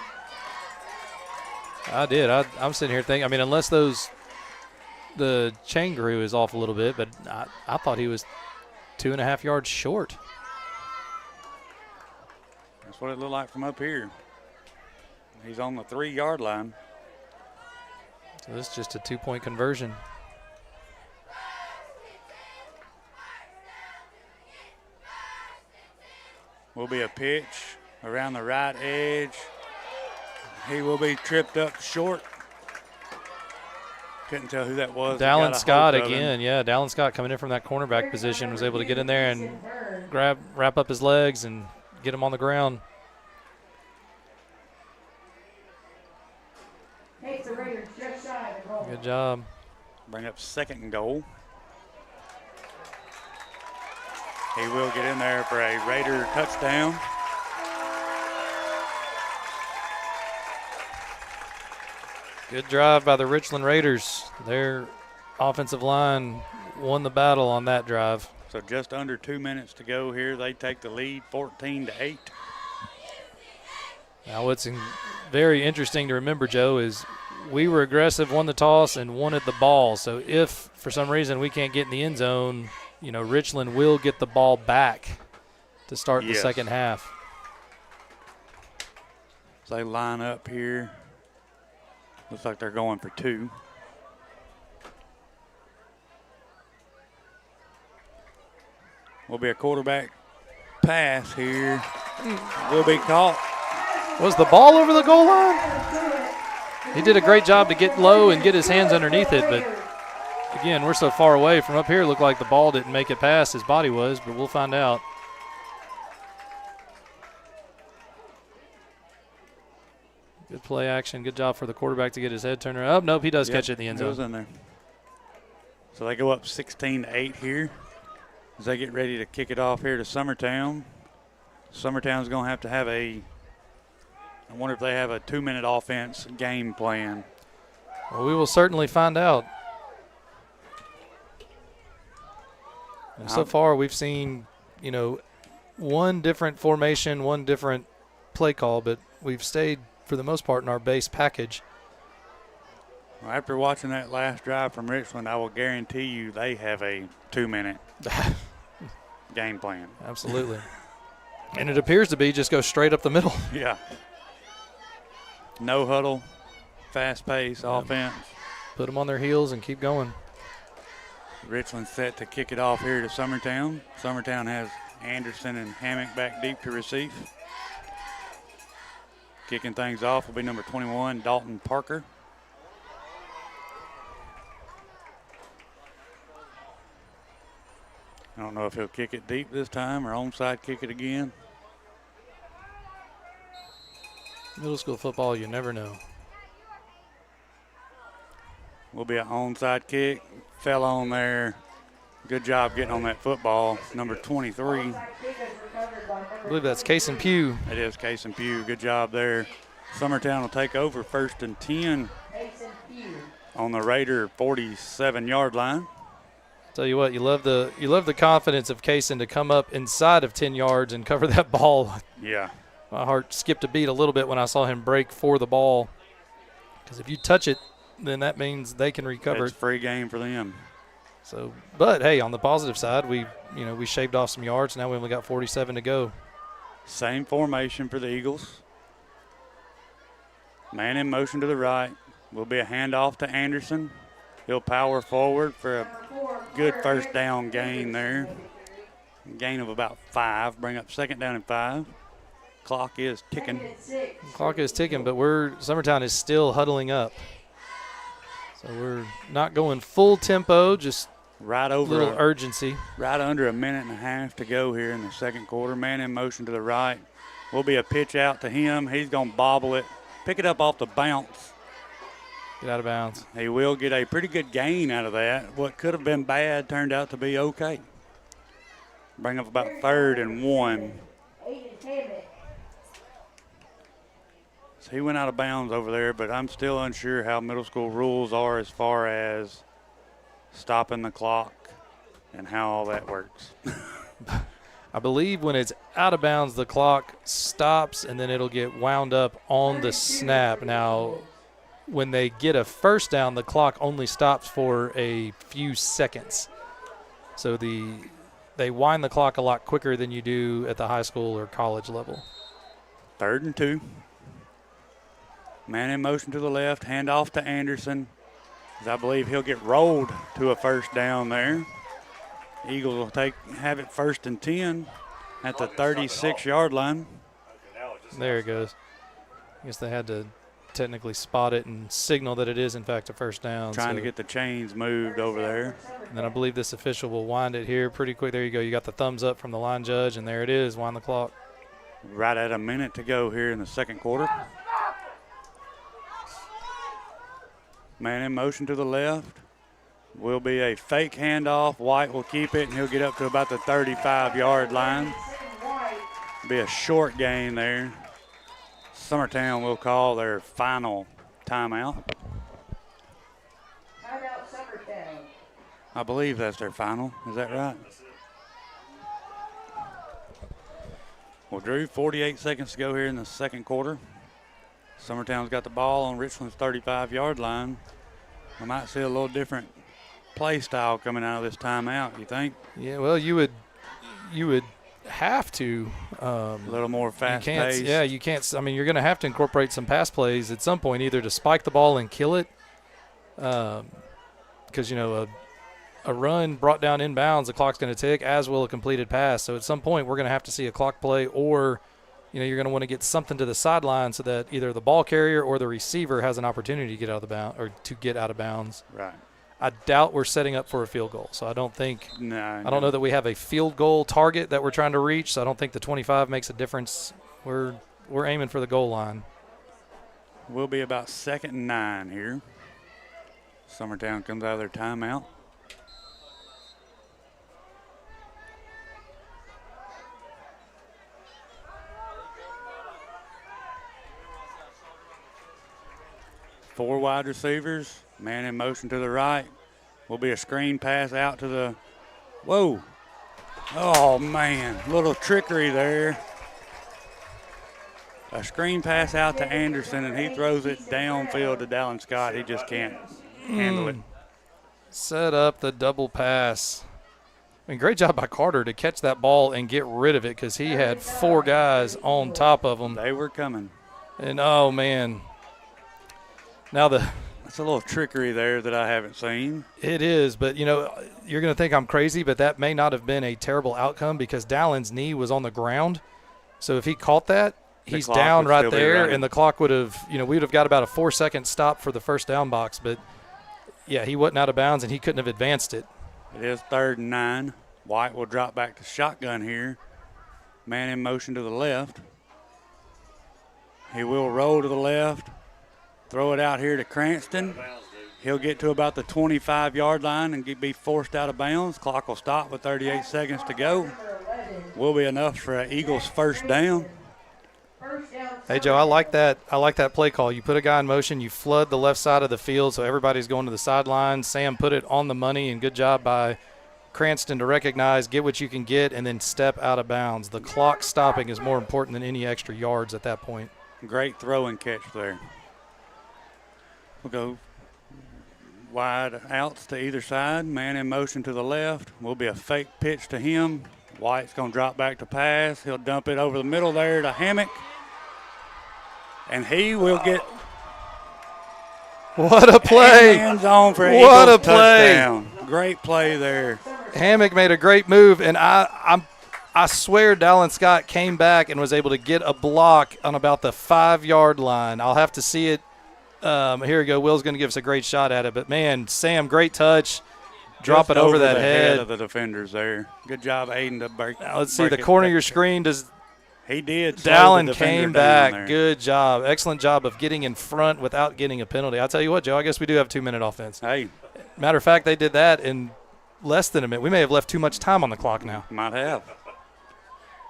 I did. I'm sitting here thinking, I mean, unless the chain grew is off a little bit, but I thought he was 2.5 yards short. That's what it looked like from up here. He's on the 3-yard line. So this is just a 2-point conversion. Will be a pitch around the right edge. He will be tripped up short. Couldn't tell who that was. Dallin Scott again. Yeah, Dallin Scott coming in from that cornerback position was able to get in there and wrap up his legs and get him on the ground. Good job. Bring up 2nd and goal. He will get in there for a Raider touchdown. Good drive by the Richland Raiders. Their offensive line won the battle on that drive. So just under 2 minutes to go here. They take the lead 14-8. Now what's very interesting to remember, Joe, is we were aggressive, won the toss, and wanted the ball. So if for some reason we can't get in the end zone, you know, Richland will get the ball back to start the second half. So they line up here. Looks like they're going for 2. Will be a quarterback pass here. Will be caught. Was the ball over the goal line? He did a great job to get low and get his hands underneath it, but again, we're so far away from up here. It looked like the ball didn't make it past his body was, but we'll find out. Good play action. Good job for the quarterback to get his head turned around. Oh, nope, he does catch it in the end zone. He was in there. So they go up 16-8 here as they get ready to kick it off here to Summertown. Summertown's going to have I wonder if they have a 2-minute offense game plan. Well, we will certainly find out. And so far, we've seen, you know, one different formation, one different play call, but we've stayed for the most part in our base package. Well, after watching that last drive from Richland, I will guarantee you they have a 2-minute game plan. Absolutely. And it appears to be just go straight up the middle. Yeah. No huddle, fast pace offense. Put them on their heels and keep going. Richland set to kick it off here to Summertown. Summertown has Anderson and Hammock back deep to receive. Kicking things off will be number 21, Dalton Parker. I don't know if he'll kick it deep this time or onside kick it again. Middle school football, you never know. Will be an onside kick. Fell on there. Good job getting on that football. Number 23. I believe that's Case and Pugh. It is Case and Pugh. Good job there. Summertown will take over 1st and 10 on the Raider 47-yard line. Tell you what, you love the confidence of Kaysen to come up inside of 10 yards and cover that ball. Yeah. My heart skipped a beat a little bit when I saw him break for the ball. Because if you touch it, then that means they can recover. It's free game for them. So, but hey, on the positive side, we shaved off some yards. Now we only got 47 to go. Same formation for the Eagles. Man in motion to the right. Will be a handoff to Anderson. He'll power forward for a good first down gain there. Gain of about 5. Bring up 2nd down and 5. Clock is ticking. Clock is ticking, but Summertown is still huddling up. So we're not going full tempo, just right over little urgency. Right under a minute and a half to go here in the second quarter. Man in motion to the right. Will be a pitch out to him. He's going to bobble it. Pick it up off the bounce. Get out of bounds. He will get a pretty good gain out of that. What could have been bad turned out to be okay. Bring up about 3rd and 1. So he went out of bounds over there, but I'm still unsure how middle school rules are as far as stopping the clock and how all that works. I believe when it's out of bounds, the clock stops and then it'll get wound up on the snap. Now, when they get a first down, the clock only stops for a few seconds. So they wind the clock a lot quicker than you do at the high school or college level. 3rd and 2. Man in motion to the left, hand off to Anderson. I believe he'll get rolled to a first down there. Eagles will have it 1st and 10 at the 36-yard line. There it goes. I guess they had to technically spot it and signal that it is, in fact, a first down. Trying to get the chains moved over there. And then I believe this official will wind it here pretty quick. There you go. You got the thumbs up from the line judge, and there it is. Wind the clock. Right at a minute to go here in the second quarter. Man in motion to the left. Will be a fake handoff. White will keep it, and he'll get up to about the 35-yard line. Be a short gain there. Summertown will call their final timeout. Timeout Summertown. I believe that's their final. Is that right? Well, Drew, 48 seconds to go here in the second quarter. Summertown's got the ball on Richland's 35-yard line. I might see a little different play style coming out of this timeout, you think? Yeah, well, you would have to. A little more fast-paced. Yeah, you can't. I mean, you're going to have to incorporate some pass plays at some point, either to spike the ball and kill it, because, a run brought down inbounds, the clock's going to tick, as will a completed pass. So at some point, we're going to have to see a clock play, or you're going to want to get something to the sideline so that either the ball carrier or the receiver has an opportunity to get out of the bound or to get out of bounds. Right. I doubt we're setting up for a field goal, so I don't think. No. I don't know that we have a field goal target that we're trying to reach. So I don't think the 25 makes a difference. We're aiming for the goal line. We'll be about 2nd and 9 here. Summertown comes out of their timeout. Four wide receivers. Man in motion to the right. Will be a screen pass out to the – whoa. Oh, man. Little trickery there. A screen pass out to Anderson, and he throws it downfield to Dallin Scott. He just can't handle it. Set up the double pass. I mean, great job by Carter to catch that ball and get rid of it because he had 4 guys on top of him. They were coming. And, oh, man. Now that's a little trickery there that I haven't seen. It is, but, you're going to think I'm crazy, but that may not have been a terrible outcome because Dallin's knee was on the ground. So if he caught that, he's down right there, and the clock would have, we would have got about a 4-second stop for the first down box. But, yeah, he wasn't out of bounds, and he couldn't have advanced it. It is 3rd and 9. White will drop back to shotgun here. Man in motion to the left. He will roll to the left, throw it out here to Cranston. He'll get to about the 25-yard line and be forced out of bounds. Clock will stop with 38 seconds to go. Will be enough for an Eagles first down. Hey, Joe, I like that. I like that play call. You put a guy in motion, you flood the left side of the field so everybody's going to the sideline. Sam put it on the money, and good job by Cranston to recognize, get what you can get, and then step out of bounds. The clock stopping is more important than any extra yards at that point. Great throw and catch there. We'll go wide outs to either side. Man in motion to the left. Will be a fake pitch to him. White's going to drop back to pass. He'll dump it over the middle there to Hammock. And he will get. What a play. Hands on for What Eagles a play. touchdown. Great play there. Hammock made a great move, and I swear Dallin Scott came back and was able to get a block on about the 5-yard line. I'll have to see it. Here we go. Will's going to give us a great shot at it. But, man, Sam, great touch. Drop it over that head of the defenders there. Good job, Aiden, to break. Now let's see the corner of your screen. He did. Dallin came back. Good job. Excellent job of getting in front without getting a penalty. I'll tell you what, Joe, I guess we do have a 2-minute offense. Hey. Matter of fact, they did that in less than a minute. We may have left too much time on the clock now. Might have.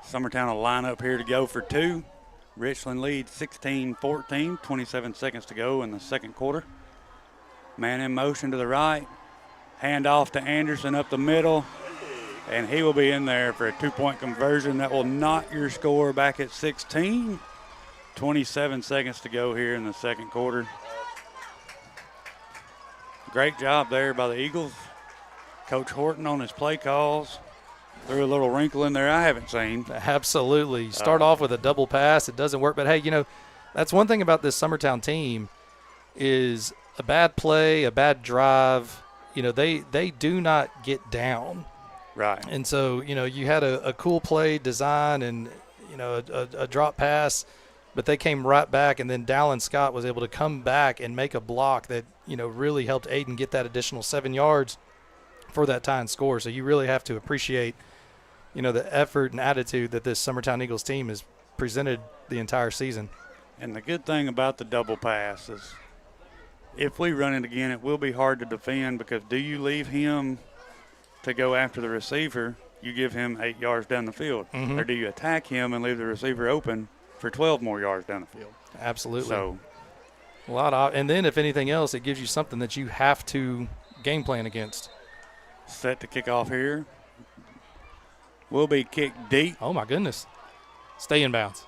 Summertown will line up here to go for 2. Richland leads 16-14, 27 seconds to go in the second quarter. Man in motion to the right. Hand off to Anderson up the middle. And he will be in there for a 2-point conversion. That will knock your score back at 16. 27 seconds to go here in the second quarter. Great job there by the Eagles. Coach Horton on his play calls. Threw a little wrinkle in there I haven't seen. Absolutely. Start off with a double pass. It doesn't work. But, hey, you know, that's one thing about this Summertown team is a bad play, a bad drive. You know, they do not get down. Right. And so, you know, you had a cool play design and, you know, a drop pass, but they came right back, and then Dallin Scott was able to come back and make a block that, you know, really helped Aiden get that additional 7 yards for that tying score. So you really have to appreciate, you know, the effort and attitude that this Summertown Eagles team has presented the entire season. And the good thing about the double pass is if we run it again, it will be hard to defend because do you leave him to go after the receiver, you give him 8 yards down the field. Mm-hmm. Or do you attack him and leave the receiver open for 12 more yards down the field? Absolutely. So, and then if anything else, it gives you something that you have to game plan against. Set to kick off here. Will be kicked deep. Oh, my goodness. Stay in bounds.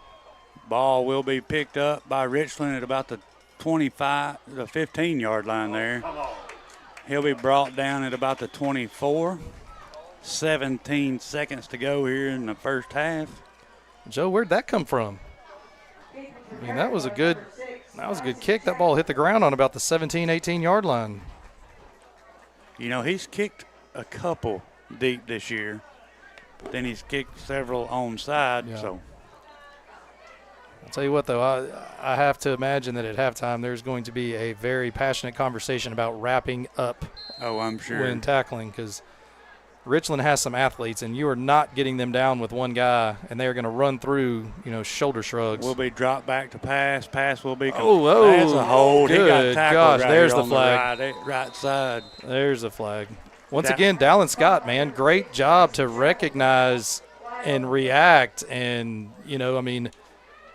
Ball will be picked up by Richland at about the 15-yard line there. He'll be brought down at about the 24. 17 seconds to go here in the first half. Joe, where'd that come from? I mean, that was a good kick. That ball hit the ground on about the 17, 18-yard line. You know, he's kicked a couple deep this year, but then he's kicked several onside. Yeah. So I'll tell you what, though, I have to imagine that at halftime there's going to be a very passionate conversation about wrapping up. Oh, I'm sure. When tackling, because Richland has some athletes, and you are not getting them down with one guy, and they are going to run through, you know, shoulder shrugs. Will be dropped back to pass. Pass will be. That's a hold. Good He got tackled right there's here the on flag. The right side. There's the flag. Once again, Dallin Scott, man, great job to recognize and react. And, you know, I mean,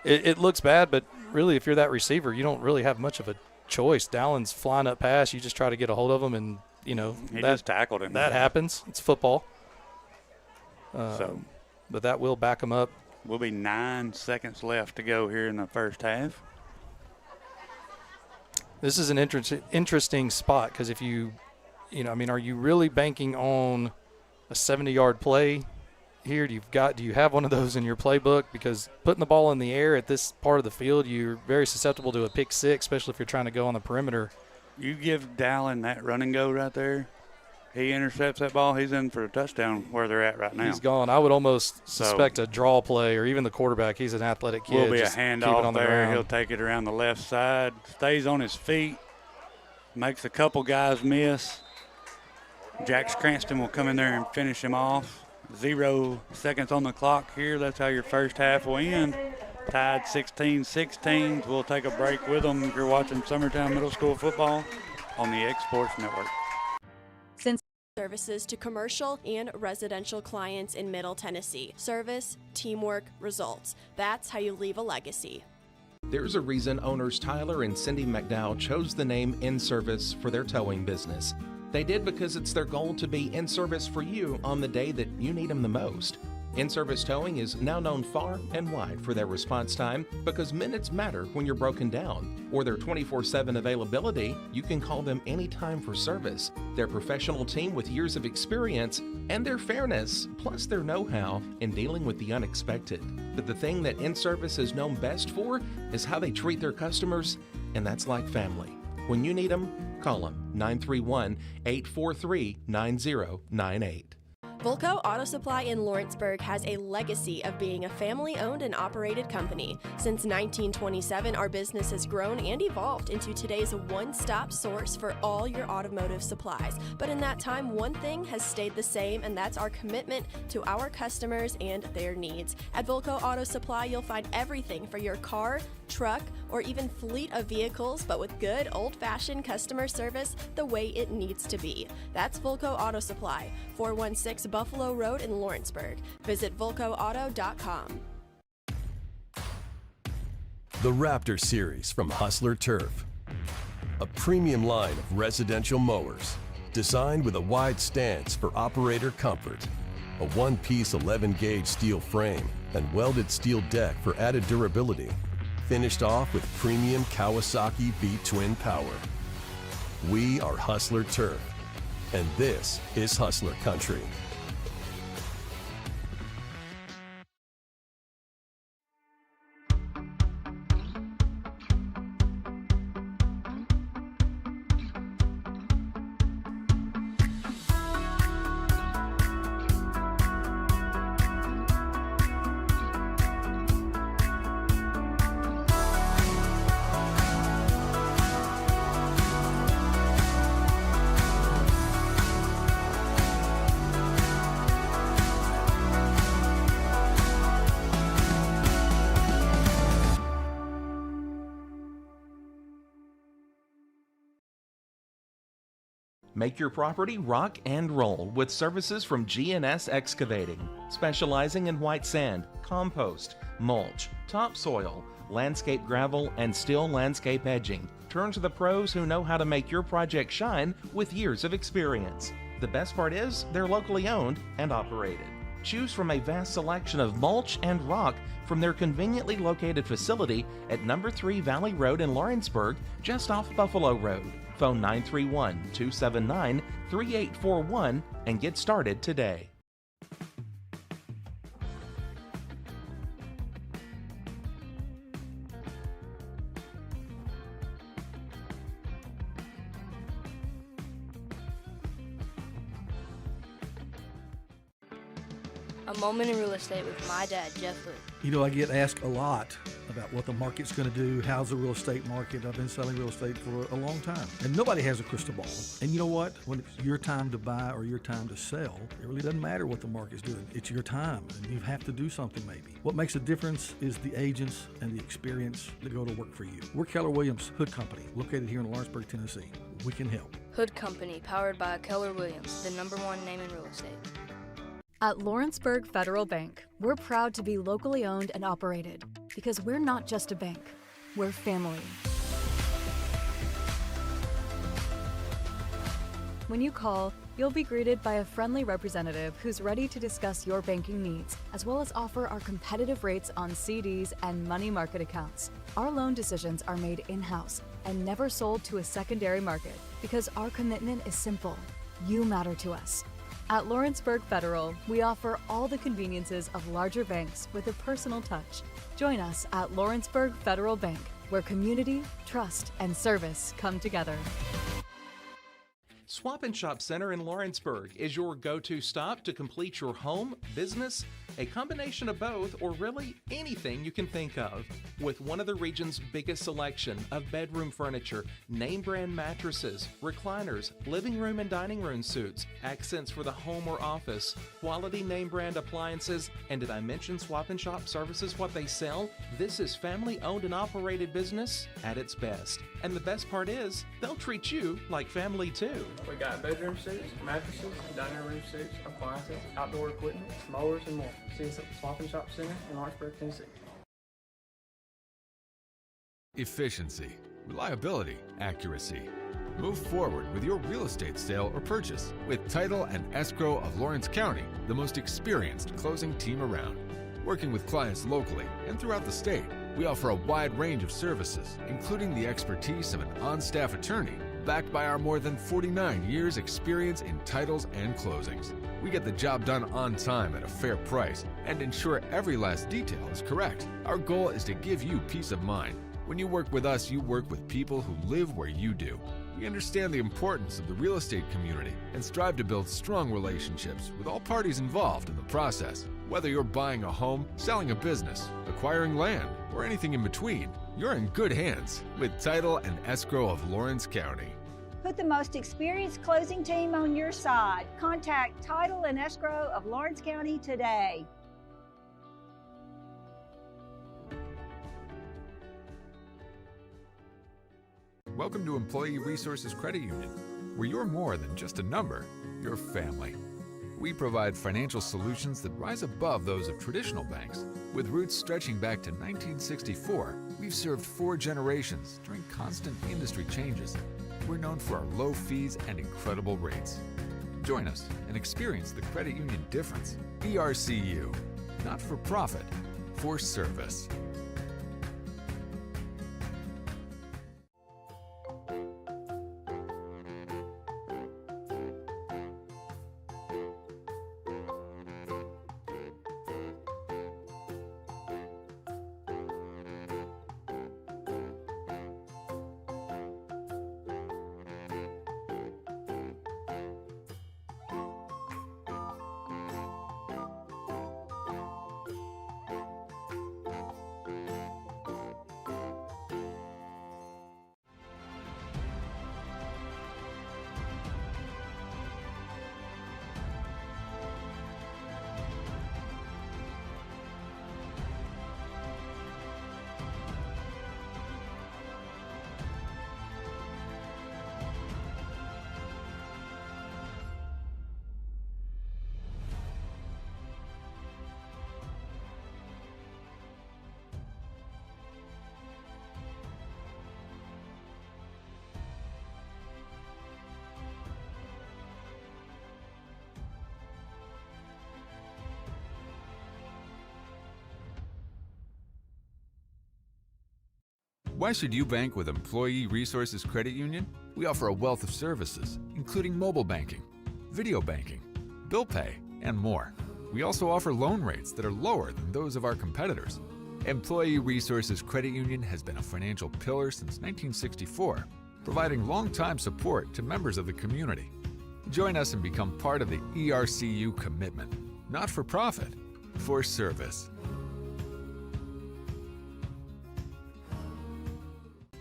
it looks bad, but really if you're that receiver, you don't really have much of a choice. Dallin's flying up pass. You just try to get a hold of him, and, you know. He just tackled him. That happens. It's football. But that will back him up. Will be 9 seconds left to go here in the first half. This is an interesting spot because if you know, I mean, are you really banking on a 70-yard play here? Do you have one of those in your playbook? Because putting the ball in the air at this part of the field, you're very susceptible to a pick six, especially if you're trying to go on the perimeter. You give Dallin that run and go right there, he intercepts that ball, he's in for a touchdown where they're at right now. He's gone. I would almost suspect a draw play, or even the quarterback. He's an athletic kid. Will be a Just handoff on the there. ground. He'll take it around the left side, stays on his feet, makes a couple guys miss. Jax Cranston will come in there and finish him off. 0 seconds on the clock here. That's how your first half will end. Tied 16-16. We'll take a break with them if you're watching Summertown Middle School football on the X Sports Network. Services to commercial and residential clients in Middle Tennessee. Service, teamwork, results. That's how you leave a legacy. There's a reason owners Tyler and Cindy McDowell chose the name In Service for their towing business. They did because it's their goal to be in service for you on the day that you need them the most. In-Service Towing is now known far and wide for their response time because minutes matter when you're broken down. Or their 24/7 availability, you can call them anytime for service. Their professional team with years of experience and their fairness, plus their know-how in dealing with the unexpected. But the thing that In-Service is known best for is how they treat their customers, and that's like family. When you need them, call them 931-843-9098. Volco Auto Supply in Lawrenceburg has a legacy of being a family-owned and operated company. Since 1927, our business has grown and evolved into today's one-stop source for all your automotive supplies. But in that time, one thing has stayed the same, and that's our commitment to our customers and their needs. At Volco Auto Supply, you'll find everything for your car, truck, or even fleet of vehicles, but with good old-fashioned customer service the way it needs to be. That's Volco Auto Supply, 416 Buffalo Road in Lawrenceburg. Visit VolcoAuto.com. The Raptor Series from Hustler Turf. A premium line of residential mowers designed with a wide stance for operator comfort. A one-piece 11-gauge steel frame and welded steel deck for added durability. Finished off with premium Kawasaki V-twin power. We are Hustler Turf, and this is Hustler Country. Make your property rock and roll with services from G&S Excavating, specializing in white sand, compost, mulch, topsoil, landscape gravel, and steel landscape edging. Turn to the pros who know how to make your project shine with years of experience. The best part is they're locally owned and operated. Choose from a vast selection of mulch and rock from their conveniently located facility at number 3 Valley Road in Lawrenceburg, just off Buffalo Road. Phone 931-279-3841 and get started today. A moment in real estate with my dad, Jeff Hood. You know, I get asked a lot about what the market's going to do. How's the real estate market? I've been selling real estate for a long time, and nobody has a crystal ball. And you know what? When it's your time to buy or your time to sell, it really doesn't matter what the market's doing. It's your time, and you have to do something maybe. What makes a difference is the agents and the experience that go to work for you. We're Keller Williams Hood Company, located here in Lawrenceburg, Tennessee. We can help. Hood Company, powered by Keller Williams, the #1 name in real estate. At Lawrenceburg Federal Bank, we're proud to be locally owned and operated because we're not just a bank, we're family. When you call, you'll be greeted by a friendly representative who's ready to discuss your banking needs, as well as offer our competitive rates on CDs and money market accounts. Our loan decisions are made in-house and never sold to a secondary market because our commitment is simple. You matter to us. At Lawrenceburg Federal, we offer all the conveniences of larger banks with a personal touch. Join us at Lawrenceburg Federal Bank, where community, trust, and service come together. Swap and Shop Center in Lawrenceburg is your go-to stop to complete your home, business, a combination of both, or really anything you can think of. With one of the region's biggest selection of bedroom furniture, name brand mattresses, recliners, living room and dining room suites, accents for the home or office, quality name brand appliances, and did I mention Swap and Shop services what they sell? This is family owned and operated business at its best. And the best part is, they'll treat you like family too. We got bedroom suites, mattresses, dining room suites, appliances, outdoor equipment, mowers, and more. See us at the Swap and Shop Center in Lawrenceburg, Tennessee. Efficiency, reliability, accuracy. Move forward with your real estate sale or purchase with Title and Escrow of Lawrence County, the most experienced closing team around. Working with clients locally and throughout the state, we offer a wide range of services, including the expertise of an on-staff attorney, backed by our more than 49 years experience in titles and closings. We get the job done on time at a fair price and ensure every last detail is correct. Our goal is to give you peace of mind. When you work with us, you work with people who live where you do. We understand the importance of the real estate community and strive to build strong relationships with all parties involved in the process. Whether you're buying a home, selling a business, acquiring land, or anything in between, you're in good hands with Title and Escrow of Lawrence County. Put the most experienced closing team on your side. Contact Title and Escrow of Lawrence County today. Welcome to Employee Resources Credit Union, where you're more than just a number, you're family. We provide financial solutions that rise above those of traditional banks. With roots stretching back to 1964, we've served 4 generations during constant industry changes. We're known for our low fees and incredible rates. Join us and experience the credit union difference. ERCU, not for profit, for service. Why should you bank with Employee Resources Credit Union? We offer a wealth of services, including mobile banking, video banking, bill pay, and more. We also offer loan rates that are lower than those of our competitors. Employee Resources Credit Union has been a financial pillar since 1964, providing long-time support to members of the community. Join us and become part of the ERCU commitment, not for profit, for service.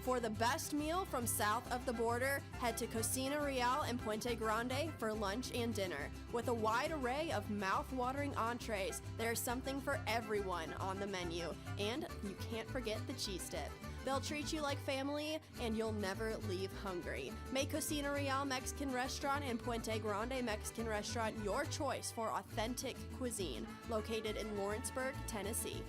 For the best meal from south of the border, head to Cocina Real and Puente Grande for lunch and dinner. With a wide array of mouth-watering entrees, there's something for everyone on the menu. And you can't forget the cheese dip. They'll treat you like family, and you'll never leave hungry. Make Cocina Real Mexican Restaurant and Puente Grande Mexican Restaurant your choice for authentic cuisine, located in Lawrenceburg, Tennessee.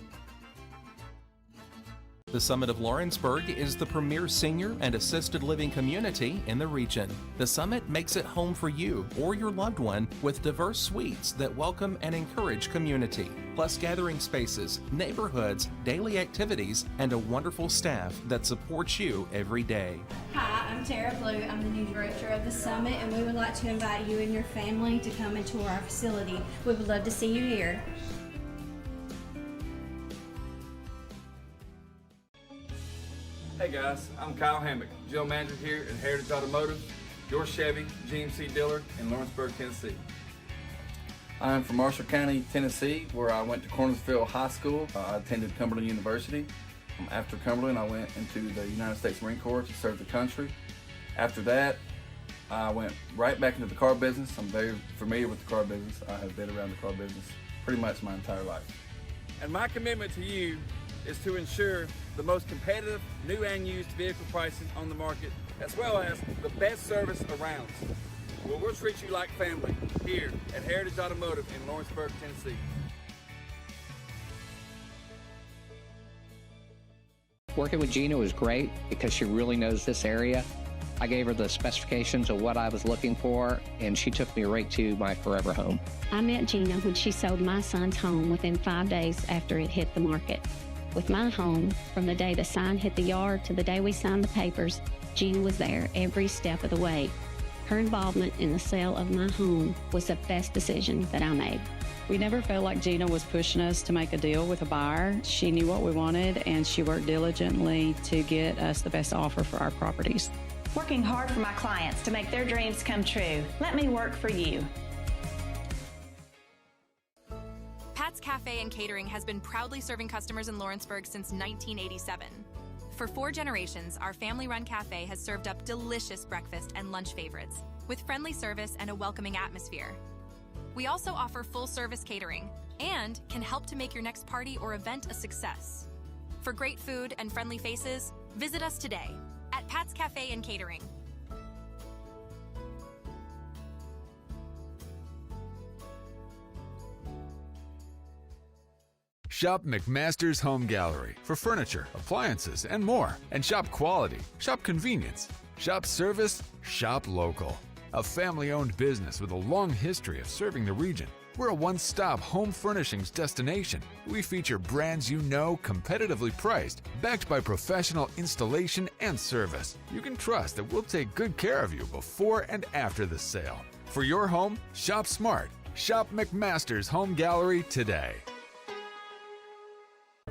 The Summit of Lawrenceburg is the premier senior and assisted living community in the region. The Summit makes it home for you or your loved one with diverse suites that welcome and encourage community, plus gathering spaces, neighborhoods, daily activities, and a wonderful staff that supports you every day. Hi, I'm Tara Blue. I'm the new director of the Summit, and we would like to invite you and your family to come and tour our facility. We would love to see you here. Hey guys, I'm Kyle Hammock, General Manager here at Heritage Automotive, your Chevy GMC dealer in Lawrenceburg, Tennessee. I'm from Marshall County, Tennessee, where I went to Cornersville High School. I attended Cumberland University. After Cumberland, I went into the United States Marine Corps to serve the country. After that, I went right back into the car business. I'm very familiar with the car business. I have been around the car business pretty much my entire life. And my commitment to you is to ensure the most competitive new and used vehicle pricing on the market, as well as the best service around. We'll treat you like family here at Heritage Automotive in Lawrenceburg, Tennessee. Working with Gina was great because she really knows this area. I gave her the specifications of what I was looking for, and she took me right to my forever home. I met Gina when she sold my son's home within 5 days after it hit the market. With my home, from the day the sign hit the yard to the day we signed the papers, Gina was there every step of the way. Her involvement in the sale of my home was the best decision that I made. We never felt like Gina was pushing us to make a deal with a buyer. She knew what we wanted, and she worked diligently to get us the best offer for our properties. Working hard for my clients to make their dreams come true. Let me work for you. Pat's Cafe and Catering has been proudly serving customers in Lawrenceburg since 1987. For 4 generations, our family-run cafe has served up delicious breakfast and lunch favorites with friendly service and a welcoming atmosphere. We also offer full-service catering and can help to make your next party or event a success. For great food and friendly faces, visit us today at Pat's Cafe and Catering. Shop McMaster's Home Gallery for furniture, appliances, and more. And shop quality, shop convenience, shop service, shop local. A family-owned business with a long history of serving the region. We're a one-stop home furnishings destination. We feature brands you know, competitively priced, backed by professional installation and service. You can trust that we'll take good care of you before and after the sale. For your home, shop smart. Shop McMaster's Home Gallery today.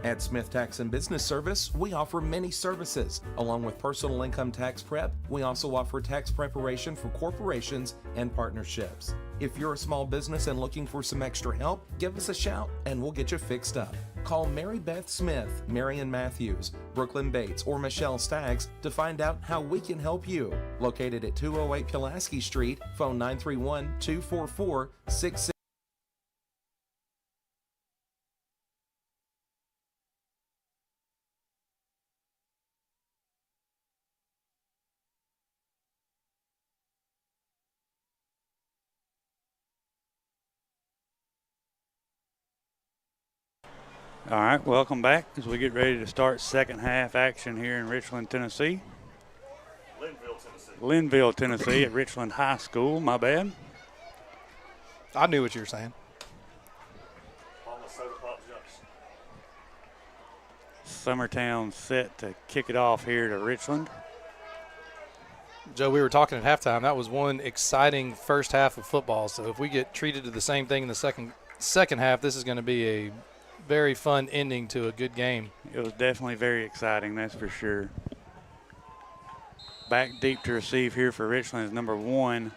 At Smith Tax and Business Service, we offer many services. Along with personal income tax prep, we also offer tax preparation for corporations and partnerships. If you're a small business and looking for some extra help, give us a shout and we'll get you fixed up. Call Mary Beth Smith, Marion Matthews, Brooklyn Bates, or Michelle Staggs to find out how we can help you. Located at 208 Pulaski Street, phone 931-244-66. All right, welcome back as we get ready to start second half action here in Richland, Tennessee. Linville, Tennessee at Richland High School, my bad. I knew what you were saying. Summertown set to kick it off here to Richland. Joe, we were talking at halftime. That was one exciting first half of football. So if we get treated to the same thing in the second half, this is going to be a very fun ending to a good game. It was definitely very exciting, that's for sure. Back deep to receive here for Richland is number 1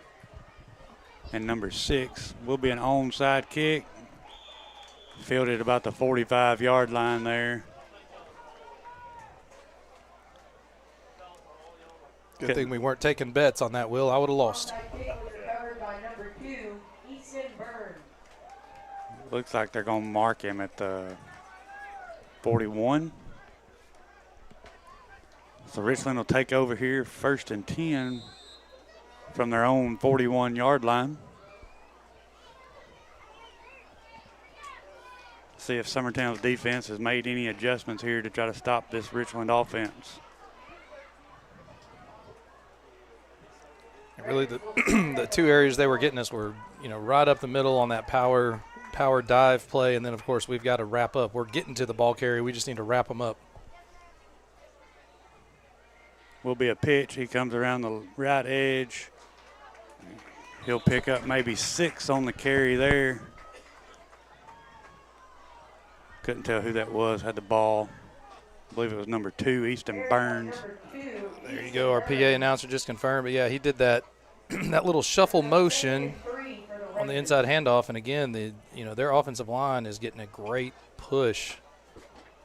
and number 6. Will be an onside kick. Fielded about the 45-yard line there. Good thing we weren't taking bets on that, Will. I would have lost. Looks like they're going to mark him at the 41. So Richland will take over here, 1st and 10 from their own 41-yard line. See if Summertown's defense has made any adjustments here to try to stop this Richland offense. Really, the two areas they were getting us were, right up the middle on that power dive play, and then, of course, we've got to wrap up. We're getting to the ball carrier. We just need to wrap them up. Will be a pitch. He comes around the right edge. He'll pick up maybe 6 on the carry there. Couldn't tell who that was. Had the ball. I believe it was number 2, Easton Burns. There you go. Our PA announcer just confirmed. But, yeah, he did that that little shuffle motion on the inside handoff, and again, their offensive line is getting a great push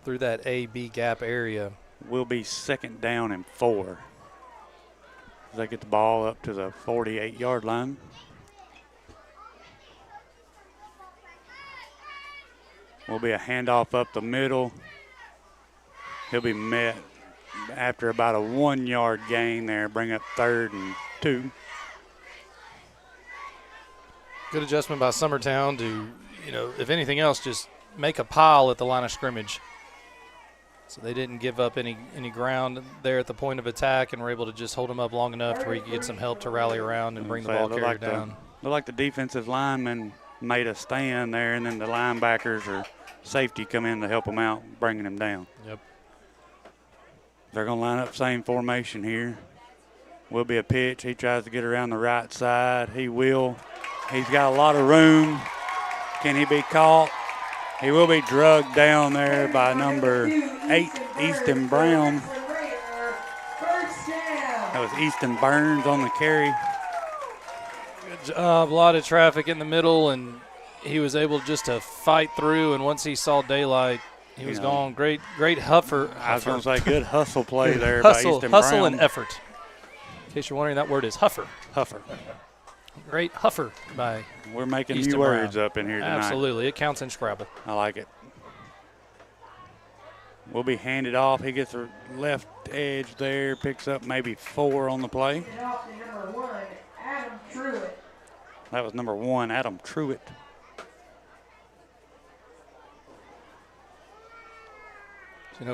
through that A-B gap area. Will be 2nd down and 4. They get the ball up to the 48-yard line. Will be a handoff up the middle. He'll be met after about a 1-yard gain there, bring up 3rd and 2. Good adjustment by Summertown to, if anything else, just make a pile at the line of scrimmage. So they didn't give up any ground there at the point of attack and were able to just hold him up long enough to where he could get some help to rally around and bring the ball carrier down. Looked like the defensive lineman made a stand there, and then the linebackers or safety come in to help him out, bringing him down. Yep. They're going to line up same formation here. Will be a pitch. He tries to get around the right side. He will. He's got a lot of room. Can he be caught? He will be drugged down there by number 8, Easton Brown. That was Easton Burns on the carry. Good job. A lot of traffic in the middle, and he was able just to fight through, and once he saw daylight, he was gone. Great huffer. I was going to say good hustle play there by Easton Brown. Hustle and effort. In case you're wondering, that word is huffer. Huffer. Great huffer by We're making Easton new words Brown. up in here tonight. Absolutely. It counts in Scrabble. I like it. Will be handed off. He gets the left edge there, picks up maybe 4 on the play. That was number 1, Adam Truitt.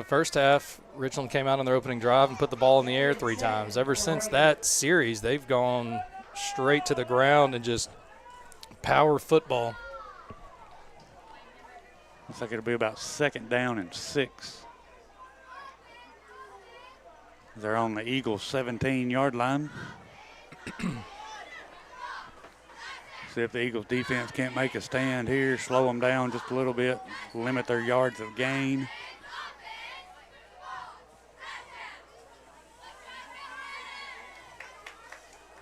First half, Richland came out on their opening drive and put the ball in the air 3 times. Ever since that series, they've gone straight to the ground and just power football. Looks like it'll be about 2nd down and 6. They're on the Eagles' 17-yard line. See if the Eagles defense can't make a stand here, slow them down just a little bit, limit their yards of gain.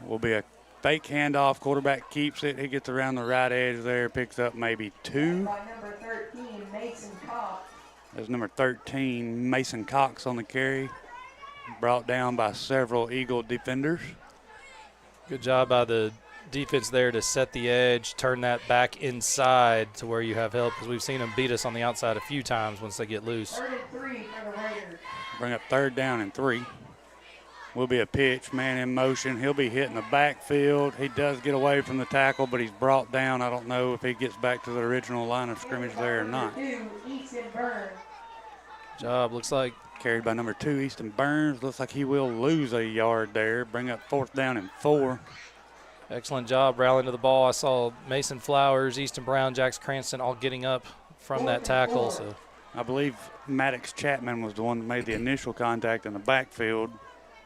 Will be a fake handoff. Quarterback keeps it. He gets around the right edge there, picks up maybe 2. By number 13, Mason Cox. There's number 13, Mason Cox on the carry. Brought down by several Eagle defenders. Good job by the defense there to set the edge, turn that back inside to where you have help, because we've seen them beat us on the outside a few times once they get loose. 3rd and 3 for the Raiders. Bring up 3rd down and 3. Will be a pitch, man in motion. He'll be hitting the backfield. He does get away from the tackle, but he's brought down. I don't know if he gets back to the original line of scrimmage there or not. Easton Burns. Job, looks like. Carried by number 2, Easton Burns. Looks like he will lose a yard there. Bring up 4th down and 4. Excellent job rallying to the ball. I saw Mason Flowers, Easton Brown, Jax Cranston all getting up from that tackle. So I believe Maddox Chapman was the one that made the initial contact in the backfield.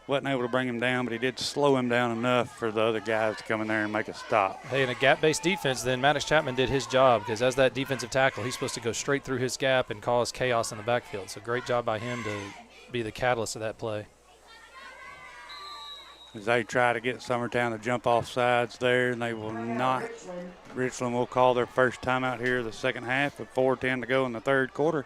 Wasn't able to bring him down, but he did slow him down enough for the other guys to come in there and make a stop. Hey, in a gap-based defense, then Maddox Chapman did his job, because as that defensive tackle, he's supposed to go straight through his gap and cause chaos in the backfield. So great job by him to be the catalyst of that play. As they try to get Summertown to jump off sides there, and they will not. Richland will call their first timeout here the second half with 4:10 to go in the 3rd quarter.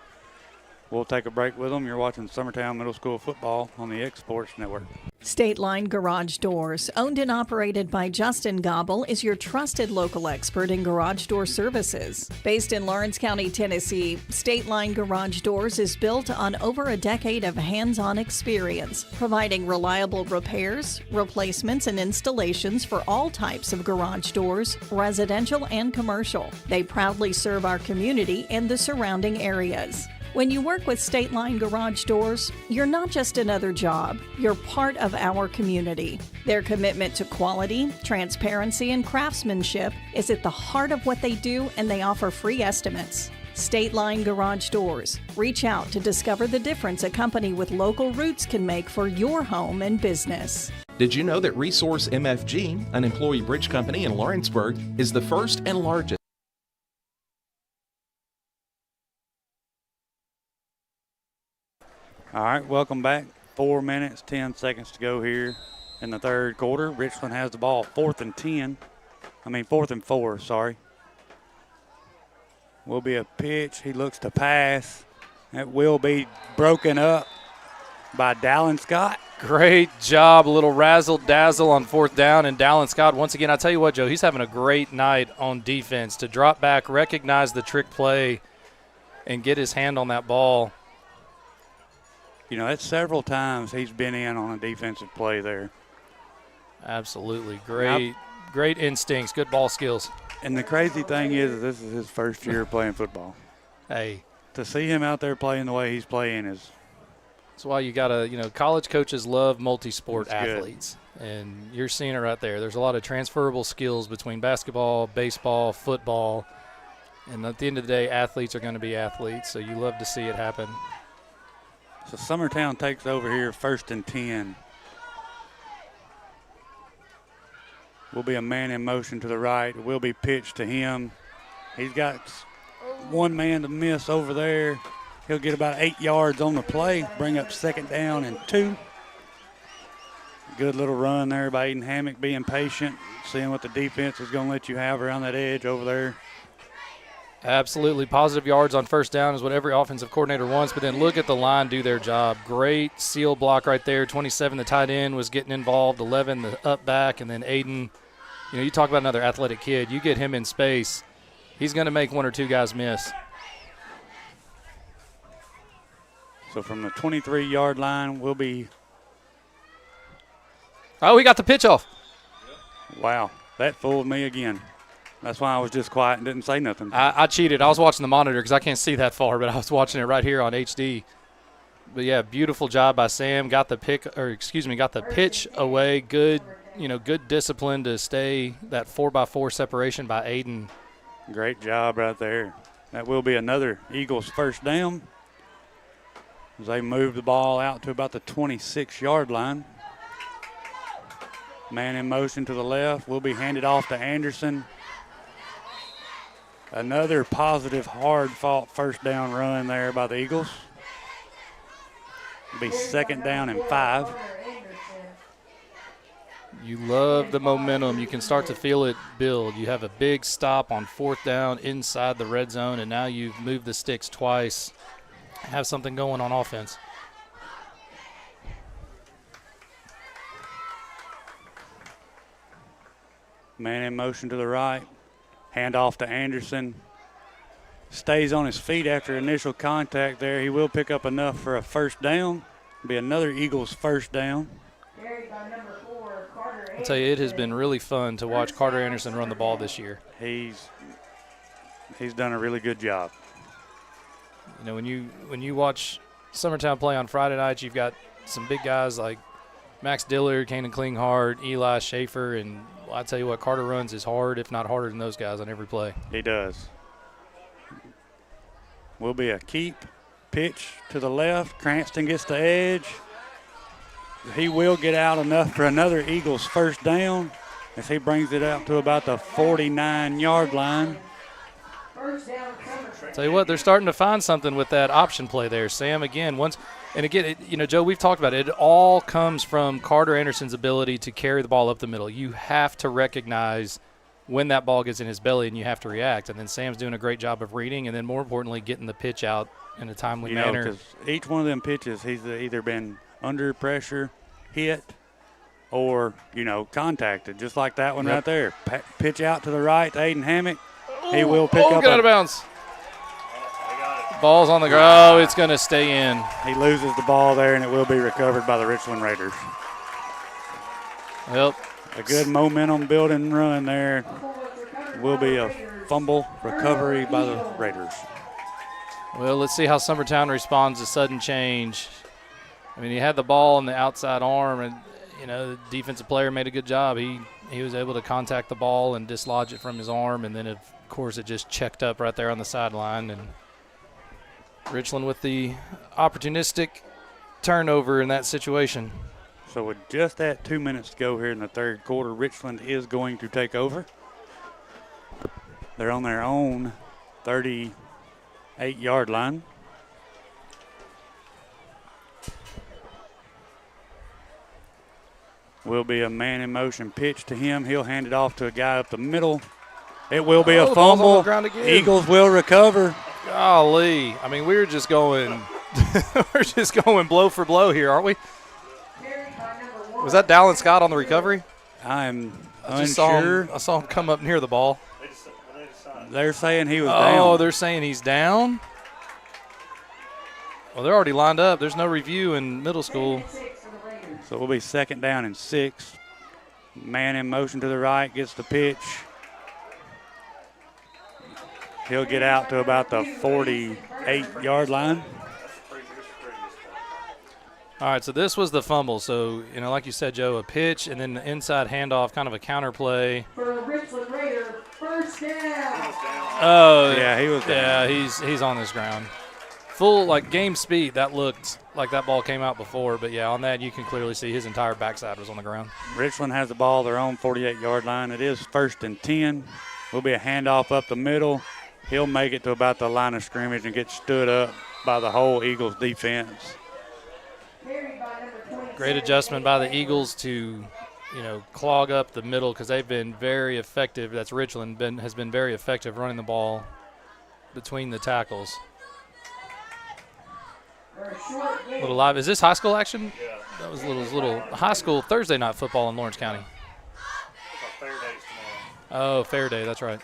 We'll take a break with them. You're watching Summertown Middle School football on the X Sports Network. State Line Garage Doors, owned and operated by Justin Gobble, is your trusted local expert in garage door services. Based in Lawrence County, Tennessee, State Line Garage Doors is built on over a decade of hands-on experience, providing reliable repairs, replacements, and installations for all types of garage doors, residential and commercial. They proudly serve our community and the surrounding areas. When you work with State Line Garage Doors, you're not just another job, you're part of our community. Their commitment to quality, transparency, and craftsmanship is at the heart of what they do, and they offer free estimates. State Line Garage Doors. Reach out to discover the difference a company with local roots can make for your home and business. Did you know that Resource MFG, an employee bridge company in Lawrenceburg, is the first and largest? All right, welcome back. 4 minutes, 10 seconds to go here in the 3rd quarter. Richland has the ball, 4th and 10. 4th and 4, sorry. Will be a pitch. He looks to pass. That will be broken up by Dallin Scott. Great job, a little razzle-dazzle on 4th down, and Dallin Scott, once again, I tell you what, Joe, he's having a great night on defense to drop back, recognize the trick play, and get his hand on that ball. You know, that's several times he's been in on a defensive play there. Absolutely. Great instincts, good ball skills. And the crazy thing is this is his first year playing football. Hey. To see him out there playing the way he's playing is – that's why you got to, college coaches love multi-sport athletes. And you're seeing it right there. There's a lot of transferable skills between basketball, baseball, football. And at the end of the day, athletes are going to be athletes. So you love to see it happen. So Summertown takes over here, 1st and 10. Will be a man in motion to the right. It will be pitched to him. He's got one man to miss over there. He'll get about 8 yards on the play, bring up 2nd down and 2. Good little run there by Aiden Hammock, being patient, seeing what the defense is going to let you have around that edge over there. Absolutely. Positive yards on 1st down is what every offensive coordinator wants, but then look at the line do their job. Great seal block right there. 27, the tight end, was getting involved. 11, the up back, and then Aiden. You talk about another athletic kid. You get him in space, he's going to make 1 or 2 guys miss. So from the 23-yard line, we'll be. Oh, we got the pitch off. Wow, that fooled me again. That's why I was just quiet and didn't say nothing. I cheated. I was watching the monitor because I can't see that far, but I was watching it right here on HD. But yeah, beautiful job by Sam. Got the pitch away. Good, good discipline to stay that 4x4 separation by Aiden. Great job right there. That will be another Eagles 1st down. As they move the ball out to about the 26-yard line. Man in motion to the left will be handed off to Anderson. Another positive, hard-fought 1st down run there by the Eagles. It'll be 2nd down and 5. You love the momentum. You can start to feel it build. You have a big stop on 4th down inside the red zone, and now you've moved the sticks twice. Have something going on offense. Man in motion to the right. Hand off to Anderson. Stays on his feet after initial contact there. He will pick up enough for a 1st down. It'll be another Eagles 1st down. I'll tell you, it has been really fun to watch Carter Anderson run the ball this year. He's done a really good job. When you watch Summertown play on Friday nights, you've got some big guys like Max Dillard, Kanan Klinghard, Eli Schaefer, and I tell you what, Carter runs is hard, if not harder than those guys on every play. He does. Will be a keep. Pitch to the left. Cranston gets the edge. He will get out enough for another Eagles 1st down as he brings it out to about the 49-yard line. Tell you what, they're starting to find something with that option play there, Sam. Again, Joe, we've talked about it. It all comes from Carter Anderson's ability to carry the ball up the middle. You have to recognize when that ball gets in his belly, and you have to react. And then Sam's doing a great job of reading, and then more importantly, getting the pitch out in a timely manner. Because each one of them pitches, he's either been under pressure, hit, or contacted, just like that one right there. Pitch out to the right to Aiden Hammock. He will pick up. Get out of bounds. Ball's on the ground. Oh, it's going to stay in. He loses the ball there, and it will be recovered by the Richland Raiders. Well, a good momentum building run there. Will be a fumble recovery by the Raiders. Well, let's see how Summertown responds to sudden change. He had the ball on the outside arm, and the defensive player made a good job. He was able to contact the ball and dislodge it from his arm, and then of course it just checked up right there on the sideline. And Richland with the opportunistic turnover in that situation. So with just that 2 minutes to go here in the 3rd quarter, Richland is going to take over. They're on their own 38-yard line. Will be a man in motion pitch to him. He'll hand it off to a guy up the middle. It will be a the ball's on fumble. the ground again. Eagles will recover. Golly. I mean, we're just going blow for blow here, aren't we? Was that Dallin Scott on the recovery? I'm unsure. unsure. I saw him come up near the ball. They're saying he was down. Oh, they're saying he's down? Well, they're already lined up. There's no review in middle school. So it will be 2nd down and 6. Man in motion to the right, gets the pitch. He'll get out to about the 48-yard line. All right, so this was the fumble. So, like you said, Joe, a pitch and then the inside handoff, kind of a counter play. For the Richland Raider, first down. Oh, yeah, he was down. Yeah, he's on this ground. Full, game speed, that looked like that ball came out before. But, yeah, on that you can clearly see his entire backside was on the ground. Richland has the ball their own 48-yard line. It is 1st and 10. Will be a handoff up the middle. He'll make it to about the line of scrimmage and get stood up by the whole Eagles defense. Great adjustment by the Eagles to, clog up the middle because they've been very effective. That's Richland has been very effective running the ball between the tackles. Little live. Is this high school action? Yeah. That was little high school Thursday night football in Lawrence County. Oh, Fair Day. That's right.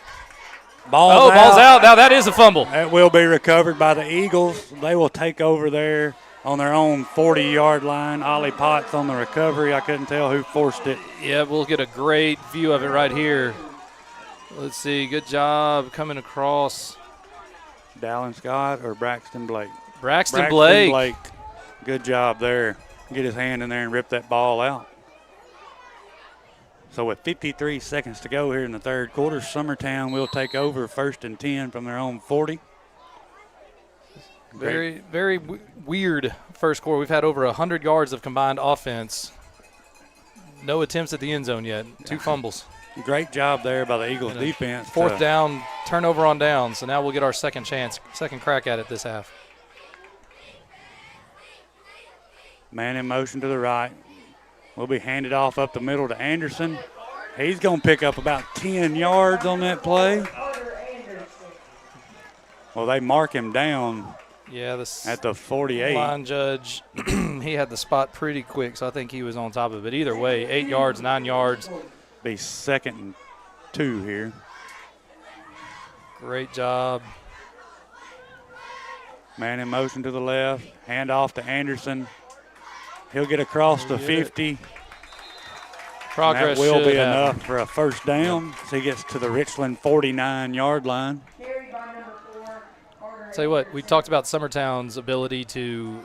Ball's out. Now that is a fumble. That will be recovered by the Eagles. They will take over there on their own 40-yard line. Ollie Potts on the recovery. I couldn't tell who forced it. Yeah, we'll get a great view of it right here. Let's see. Good job coming across. Dallin Scott or Braxton Blake? Braxton Blake. Good job there. Get his hand in there and rip that ball out. So with 53 seconds to go here in the third quarter, Summertown will take over 1st and 10 from their own 40. Very, very weird first quarter. We've had over 100 yards of combined offense. No attempts at the end zone yet. 2 fumbles. Great job there by the Eagles defense. 4th down, turnover on down. So now we'll get our second crack at it this half. Man in motion to the right. Will be handed off up the middle to Anderson. He's going to pick up about 10 yards on that play. Well, they mark him down at the 48. Line judge, he had the spot pretty quick, so I think he was on top of it. Either way, 8 yards, 9 yards. Be 2nd and 2 here. Great job. Man in motion to the left. Hand off to Anderson. He'll get across the 50. Progress that will be happen. enough for a 1st down. So he gets to the Richland 49-yard line. Tell you what, we talked about Summertown's ability to,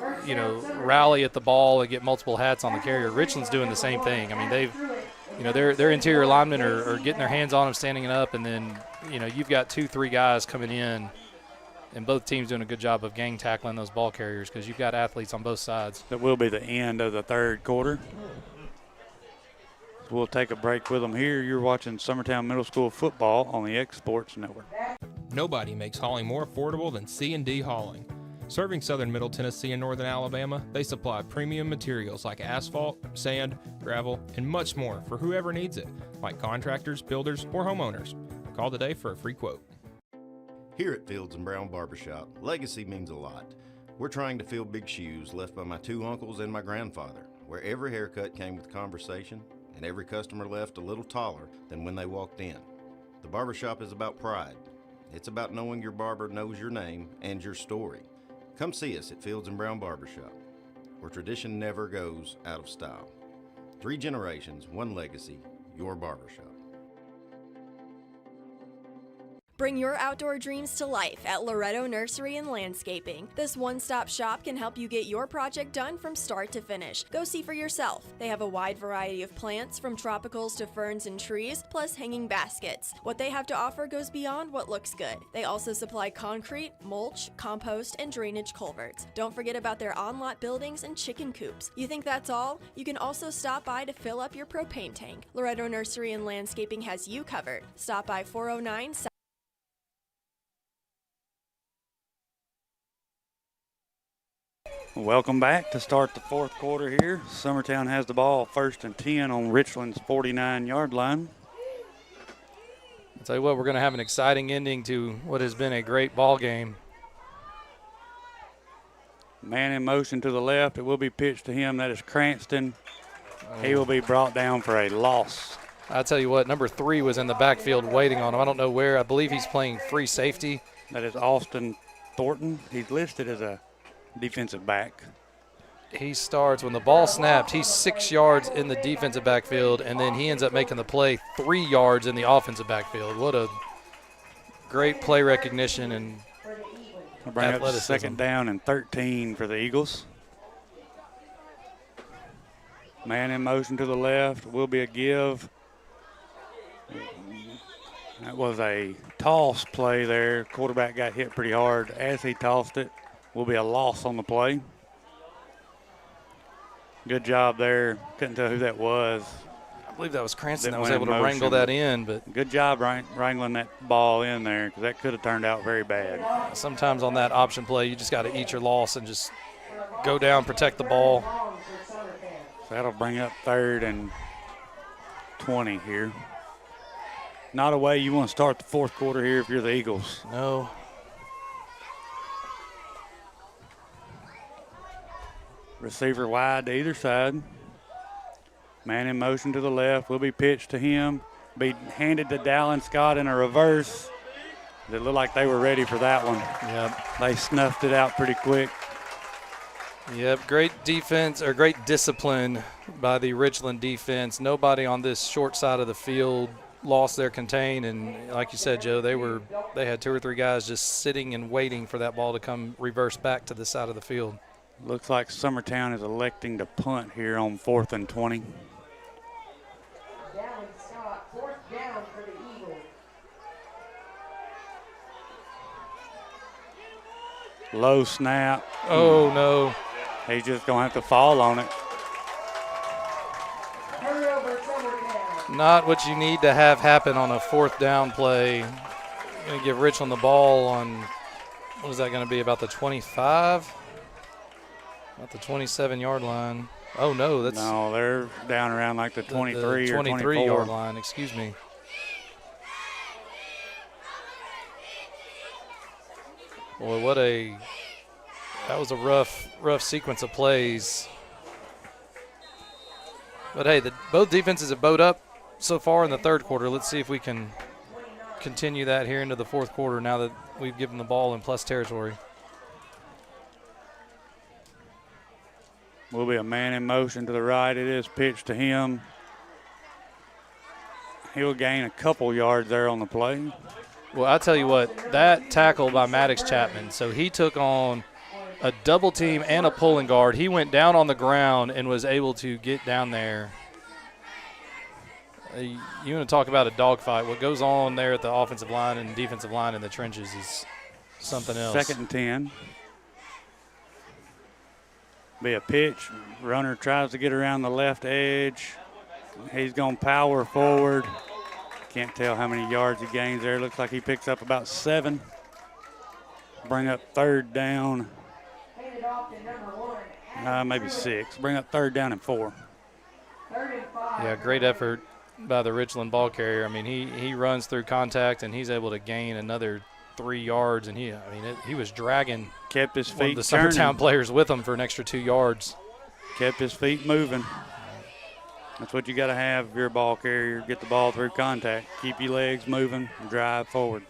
rally at the ball and get multiple hats on the carrier. Richland's doing the same thing. I mean, their interior linemen are getting their hands on them, standing up, and then, you've got 2-3 guys coming in. And both teams doing a good job of gang tackling those ball carriers because you've got athletes on both sides. That will be the end of the third quarter. We'll take a break with them here. You're watching Summertown Middle School football on the X Sports Network. Nobody makes hauling more affordable than C&D Hauling. Serving southern Middle Tennessee and northern Alabama, they supply premium materials like asphalt, sand, gravel, and much more for whoever needs it, like contractors, builders, or homeowners. Call today for a free quote. Here at Fields & Brown Barbershop, legacy means a lot. We're trying to fill big shoes left by my 2 uncles and my grandfather, where every haircut came with conversation and every customer left a little taller than when they walked in. The barbershop is about pride. It's about knowing your barber knows your name and your story. Come see us at Fields & Brown Barbershop, where tradition never goes out of style. 3 generations, 1 legacy, your barbershop. Bring your outdoor dreams to life at Loretto Nursery and Landscaping. This one-stop shop can help you get your project done from start to finish. Go see for yourself. They have a wide variety of plants, from tropicals to ferns and trees, plus hanging baskets. What they have to offer goes beyond what looks good. They also supply concrete, mulch, compost, and drainage culverts. Don't forget about their on-lot buildings and chicken coops. You think that's all? You can also stop by to fill up your propane tank. Loretto Nursery and Landscaping has you covered. Stop by 409 Welcome back to start the fourth quarter here. Summertown has the ball 1st and 10 on Richland's 49-yard line. I'll tell you what, we're going to have an exciting ending to what has been a great ball game. Man in motion to the left. It will be pitched to him. That is Cranston. He will be brought down for a loss. I'll tell you what, number 3 was in the backfield waiting on him. I don't know where. I believe he's playing free safety. That is Austin Thornton. He's listed as a defensive back. He starts when the ball snapped. He's 6 yards in the defensive backfield, and then he ends up making the play 3 yards in the offensive backfield. What a great play recognition and bring up athleticism. 2nd down and 13 for the Eagles. Man in motion to the left. Will be a give. That was a toss play there. Quarterback got hit pretty hard as he tossed it. Will be a loss on the play. Good job there. Couldn't tell who that was. I believe that was Cranston that That was went able in to wrangle motion. that in. But Good job wrangling that ball in there because that could have turned out very bad. sometimes on that option play, you just got to eat your loss and just go down, protect the ball. So that'll bring up 3rd and 20 here. Not a way you want to start the fourth quarter here if you're the Eagles. No. Receiver wide to either side. Man in motion to the left. Will be pitched to him. Be handed to Dallin Scott in a reverse. It looked like they were ready for that one. Yep. They snuffed it out pretty quick. Yep, great defense or great discipline by the Richland defense. Nobody on this short side of the field lost their contain, and like you said, Joe, they had 2 or 3 guys just sitting and waiting for that ball to come reverse back to the side of the field. Looks like Summertown is electing to punt here on 4th and 20. Down Scott, 4th down for the Eagles. Low snap. Oh, no. He's just going to have to fall on it. Turnover, Summertown. Not what you need to have happen on a 4th down play. Going to give Richland the ball on, what is that going to be, about the 25? About the 27-yard line. Oh, no, that's No, they're down around like the 23 the or 24. 23-yard line, excuse me. Boy, that was a rough sequence of plays. But hey, both defenses have bowed up so far in the third quarter. Let's see if we can continue that here into the fourth quarter now that we've given the ball in plus territory. Will be a man in motion to the right. It is pitched to him. He'll gain a couple yards there on the play. Well, I tell you what, that tackle by Maddox Chapman, so he took on a double team and a pulling guard. He went down on the ground and was able to get down there. You want to talk about a dogfight. What goes on there at the offensive line and defensive line in the trenches is something else. 2nd and 10. Be a pitch. Runner tries to get around the left edge. He's going to power forward. Can't tell how many yards he gains there. Looks like he picks up about 7. Bring up 3rd down. Handed off to number 1. Maybe 6. Bring up 3rd down and 4. 3rd and 5. Yeah, great effort by the Richland ball carrier. I mean, he runs through contact and he's able to gain another 3 yards, and he was dragging. Kept his one of feet the Summertown turning. players with him for an extra 2 yards. Kept his feet moving. That's what you got to have if you're a ball carrier. Get the ball through contact. Keep your legs moving and drive forward.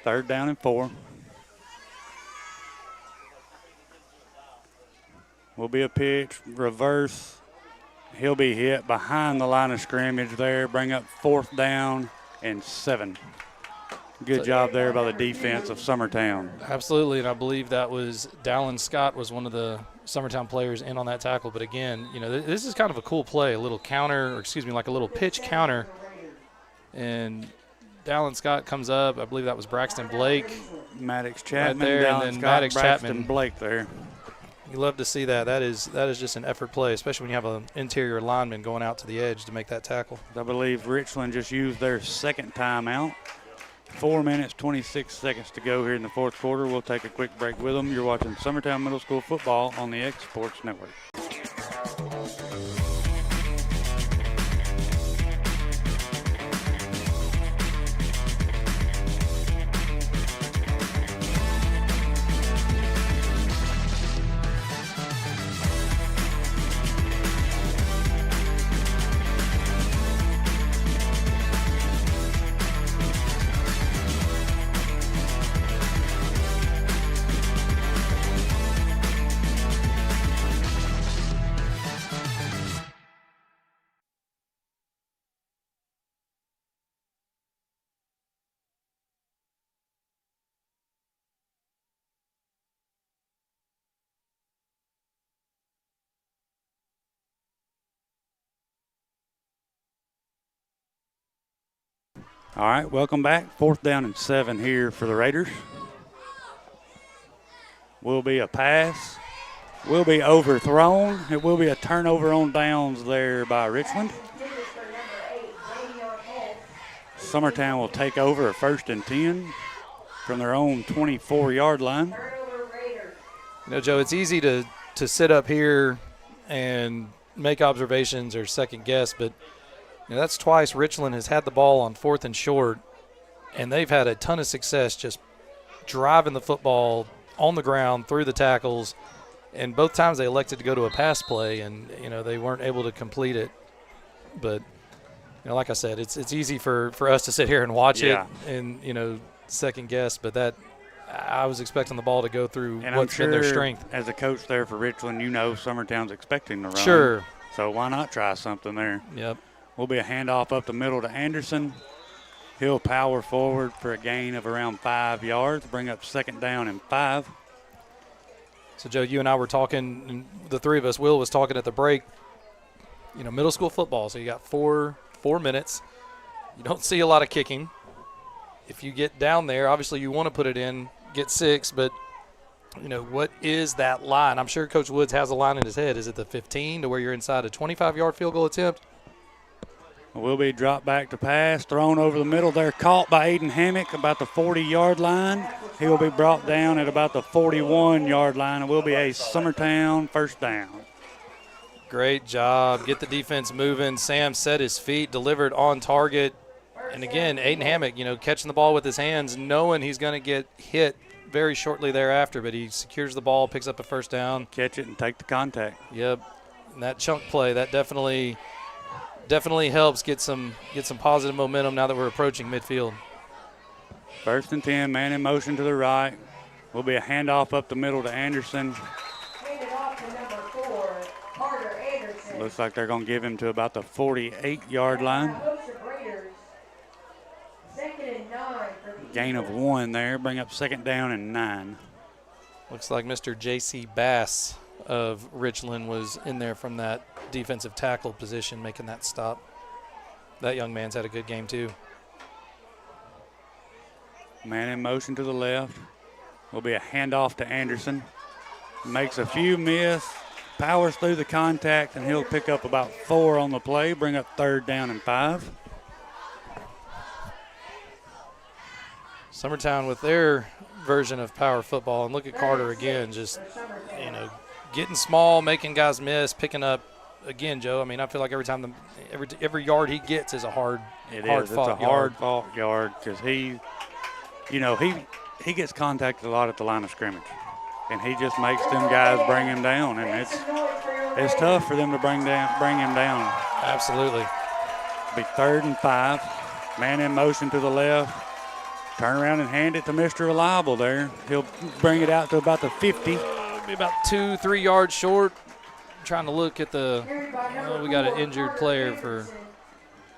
3rd down and 4. Will be a pitch, reverse. He'll be hit behind the line of scrimmage there. Bring up 4th down and 7. Good job there by the defense of Summertown. Absolutely, and I believe that was Dallin Scott was one of the Summertown players in on that tackle. But again, this is kind of a cool play, a little counter, or excuse me, like a little pitch counter. And Dallin Scott comes up. I believe that was Braxton Blake. Maddox Chapman, right there, Dallin and then Scott, Maddox Braxton Chapman. Blake there. You love to see that. That is just an effort play, especially when you have an interior lineman going out to the edge to make that tackle. I believe Richland just used their 2nd timeout. 4 minutes, 26 seconds to go here in the fourth quarter. We'll take a quick break with them. You're watching Summertown Middle School football on the X Sports Network. All right, welcome back. 4th down and 7 here for the Raiders. Will be a pass. Will be overthrown. It will be a turnover on downs there by Richland. Summertown will take over a 1st and 10 from their own 24-yard line. You know, Joe, it's easy to sit up here and make observations or second guess, but you know, that's twice Richland has had the ball on 4th and short, and they've had a ton of success just driving the football on the ground through the tackles, and both times they elected to go to a pass play, and you know they weren't able to complete it. But you know, like I said, it's easy for us to sit here and watch it and you know second guess, but that I was expecting the ball to go through and what's been their strength. As a coach there for Richland, you know Summertown's expecting to run. Sure. So why not try something there? Yep. Will be a handoff up the middle to Anderson. He'll power forward for a gain of around 5 yards, bring up 2nd down and 5. So, Joe, you and I were talking, and the three of us, Will was talking at the break, you know, middle school football, so you got four minutes. You don't see a lot of kicking. If you get down there, obviously you want to put it in, get 6, but, you know, what is that line? I'm sure Coach Woods has a line in his head. Is it the 15 to where you're inside a 25-yard field goal attempt? Will be dropped back to pass, thrown over the middle there, caught by Aiden Hammock about the 40-yard line. He will be brought down at about the 41-yard line. It will be a Summertown 1st down. Great job. Get the defense moving. Sam set his feet, delivered on target. And again, Aiden Hammock, you know, catching the ball with his hands, knowing he's going to get hit very shortly thereafter, but he secures the ball, picks up a 1st down. Catch it and take the contact. Yep. And that chunk play, that definitely helps get some positive momentum now that we're approaching midfield. 1st and 10, man in motion to the right. Will be a handoff up the middle to Anderson. Looks like they're going to give him to about the 48-yard line. Gain of 1 there, bring up 2nd down and 9. Looks like Mr. J.C. Bass of Richland was in there from that defensive tackle position making that stop. That young man's had a good game too. Man in motion to the left. Will be a handoff to Anderson. Makes a few miss, powers through the contact, and he'll pick up about 4 on the play, bring up 3rd down and 5. Summertown with their version of power football, and look at Carter again, just, you know, getting small, making guys miss, picking up. Again, Joe, I mean, I feel like every time every yard he gets is a hard fought It's a hard fought yard because he gets contacted a lot at the line of scrimmage, and he just makes them guys bring him down, and it's tough for them to bring him down. Absolutely. Be 3rd and 5. Man in motion to the left. Turn around and hand it to Mr. Reliable there. He'll bring it out to about the 50. Be about 2-3 yards short. I'm trying to look at the we got an injured player for